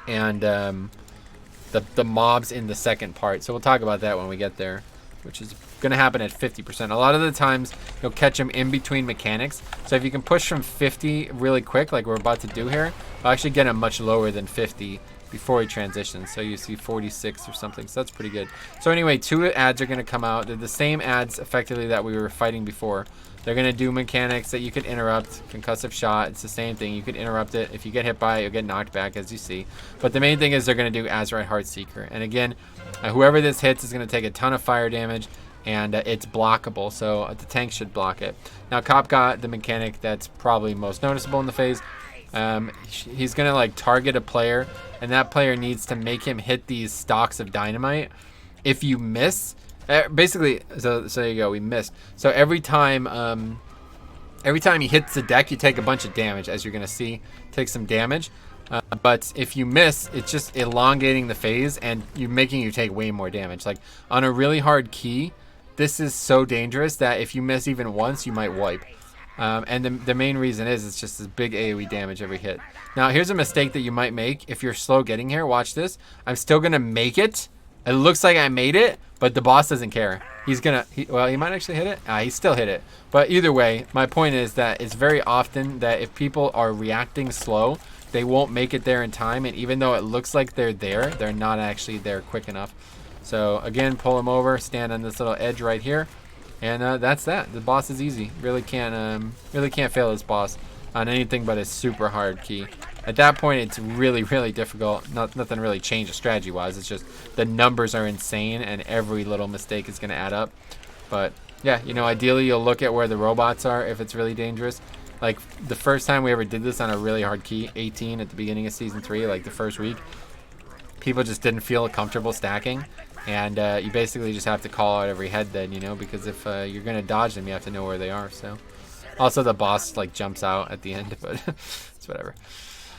And the mobs in the second part. So we'll talk about that when we get there, which is going to happen at 50%. A lot of the times, you'll catch them in between mechanics. So if you can push from 50 really quick, like we're about to do here, you'll actually get them much lower than 50 before he transitions. So you see 46 or something. So that's pretty good. So anyway, 2 ads are going to come out. They're the same ads effectively that we were fighting before. They're going to do mechanics that you can interrupt. Concussive shot, it's the same thing. You can interrupt it. If you get hit by it, you'll get knocked back, as you see. But the main thing is they're going to do Azurite Heartseeker. And again, Whoever this hits is going to take a ton of fire damage, and it's blockable, so the tank should block it. Now, Cop got the mechanic that's probably most noticeable in the phase. He's going to like target a player, and that player needs to make him hit these stalks of dynamite. If you miss, basically, so there you go, we missed. So every time he hits the deck, you take a bunch of damage, as you're going to see. Take some damage. But if you miss, it's just elongating the phase and making you take way more damage. Like on a really hard key, this is so dangerous that if you miss even once, you might wipe. And the main reason is it's just this big AoE damage every hit. Now, here's a mistake that you might make if you're slow getting here. Watch this. I'm still going to make it. It looks like I made it, but the boss doesn't care. He's going to... Well, he might actually hit it. He still hit it. But either way, my point is that it's very often that if people are reacting slow, they won't make it there in time, and even though it looks like they're there, they're not actually there quick enough. So again, pull him over, stand on this little edge right here, and that's that. The boss is easy. Really can't fail this boss on anything but a super hard key. At that point, it's really, really difficult. Nothing really changed strategy-wise. It's just the numbers are insane, and every little mistake is going to add up. But yeah, ideally you'll look at where the robots are if it's really dangerous. Like, the first time we ever did this on a really hard key, 18 at the beginning of Season 3, like the first week, people just didn't feel comfortable stacking. And you basically just have to call out every head then, because if you're going to dodge them, you have to know where they are. So, also the boss, like, jumps out at the end, but it's whatever.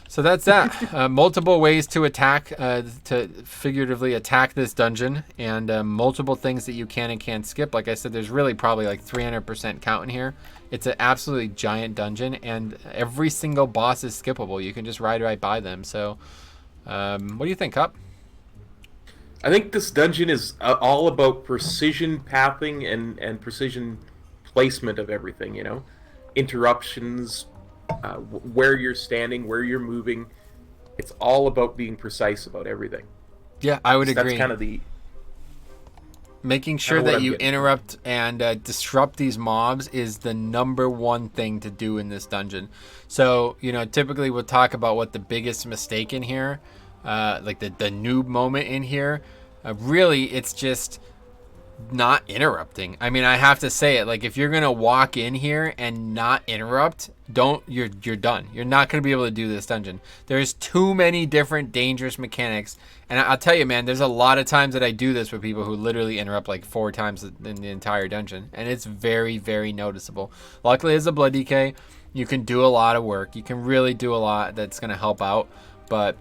So that's that. Multiple ways to attack, to figuratively attack this dungeon, and multiple things that you can and can't skip. Like I said, there's really probably like 300% count in here. It's an absolutely giant dungeon, and every single boss is skippable. You can just ride right by them. So what do you think, Cup? I think this dungeon is all about precision pathing and precision placement of everything, interruptions, where you're standing, where you're moving. It's all about being precise about everything. Yeah, I would agree. That's kind of the... Making sure that you interrupt and disrupt these mobs is the number one thing to do in this dungeon. So, typically we'll talk about what the biggest mistake in here, like the noob moment in here. Really, it's just not interrupting. I mean, I have to say it. Like, if you're gonna walk in here and not interrupt, you're done. You're not gonna be able to do this dungeon. There's too many different dangerous mechanics, and I'll tell you, man, there's a lot of times that I do this with people who literally interrupt like 4 times in the entire dungeon, and it's very, very noticeable. Luckily, as a Blood DK, you can do a lot of work. You can really do a lot that's gonna help out, but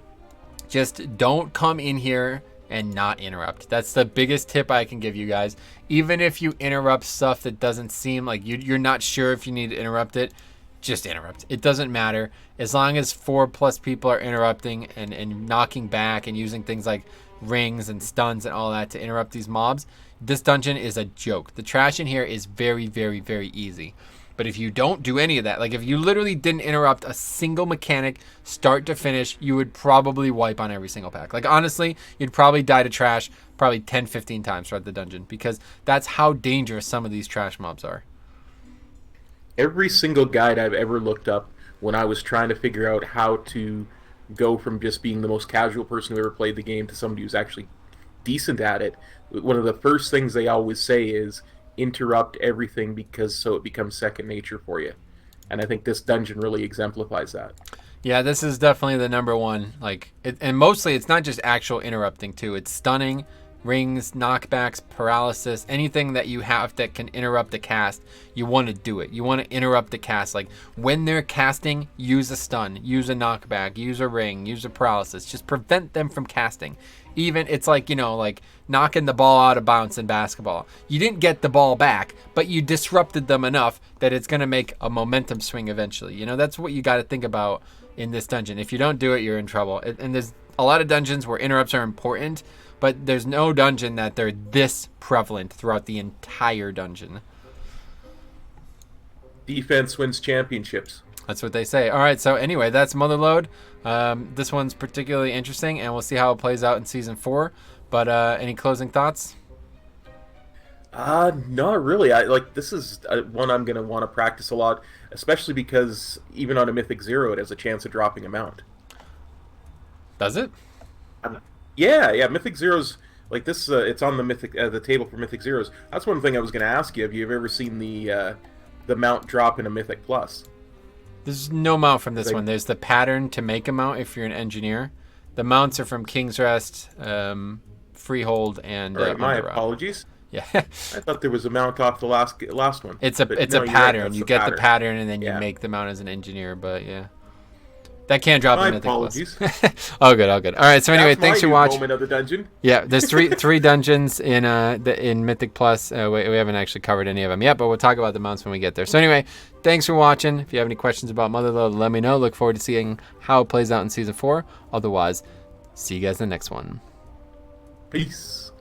just don't come in here and not interrupt. That's the biggest tip I can give you guys. Even if you interrupt stuff that doesn't seem like you're not sure if you need to interrupt it, just interrupt. It doesn't matter. As long as 4+ people are interrupting and knocking back and using things like rings and stuns and all that to interrupt these mobs, this dungeon is a joke. The trash in here is very, very, very easy. But if you don't do any of that, like if you literally didn't interrupt a single mechanic start to finish, you would probably wipe on every single pack. Like honestly, you'd probably die to trash probably 10, 15 times throughout the dungeon, because that's how dangerous some of these trash mobs are. Every single guide I've ever looked up when I was trying to figure out how to go from just being the most casual person who ever played the game to somebody who's actually decent at it, one of the first things they always say is interrupt everything, because so it becomes second nature for you. And I think this dungeon really exemplifies that. Yeah, this is definitely the number one. And mostly it's not just actual interrupting too. It's stunning, rings, knockbacks, paralysis, anything that you have that can interrupt the cast. You want to do it. You want to interrupt the cast. Like when they're casting, use a stun, use a knockback, use a ring, use a paralysis. Just prevent them from casting. Even it's like, like knocking the ball out of bounds in basketball. You didn't get the ball back, but you disrupted them enough that it's going to make a momentum swing eventually. That's what you got to think about in this dungeon. If you don't do it, you're in trouble. And there's a lot of dungeons where interrupts are important, but there's no dungeon that they're this prevalent throughout the entire dungeon. Defense wins championships. That's what they say. All right, so anyway, that's Motherlode. This one's particularly interesting, and we'll see how it plays out in Season 4. But any closing thoughts? Not really. This is one I'm going to want to practice a lot, especially because even on a Mythic 0, it has a chance of dropping a mount. Does it? Yeah. Mythic 0's like this. It's on the Mythic, the table for Mythic Zeros. That's one thing I was going to ask you. Have you ever seen the mount drop in a Mythic Plus? There's no mount from this one. There's the pattern to make a mount if you're an engineer. The mounts are from King's Rest, Freehold, and All right, my Underground. apologies. Yeah. I thought there was a mount off the last one. It's a But it's no, a you're right, pattern. that's You the get pattern. the pattern and then you Yeah. make the mount as an engineer. But yeah, that can't drop My in Mythic apologies. Plus. All good. All right. So anyway, That's thanks my for new watching. moment of the dungeon. Yeah, there's three dungeons in Mythic Plus. We haven't actually covered any of them yet, but we'll talk about the mounts when we get there. So anyway, thanks for watching. If you have any questions about Motherlode, let me know. Look forward to seeing how it plays out in Season 4. Otherwise, see you guys in the next one. Peace.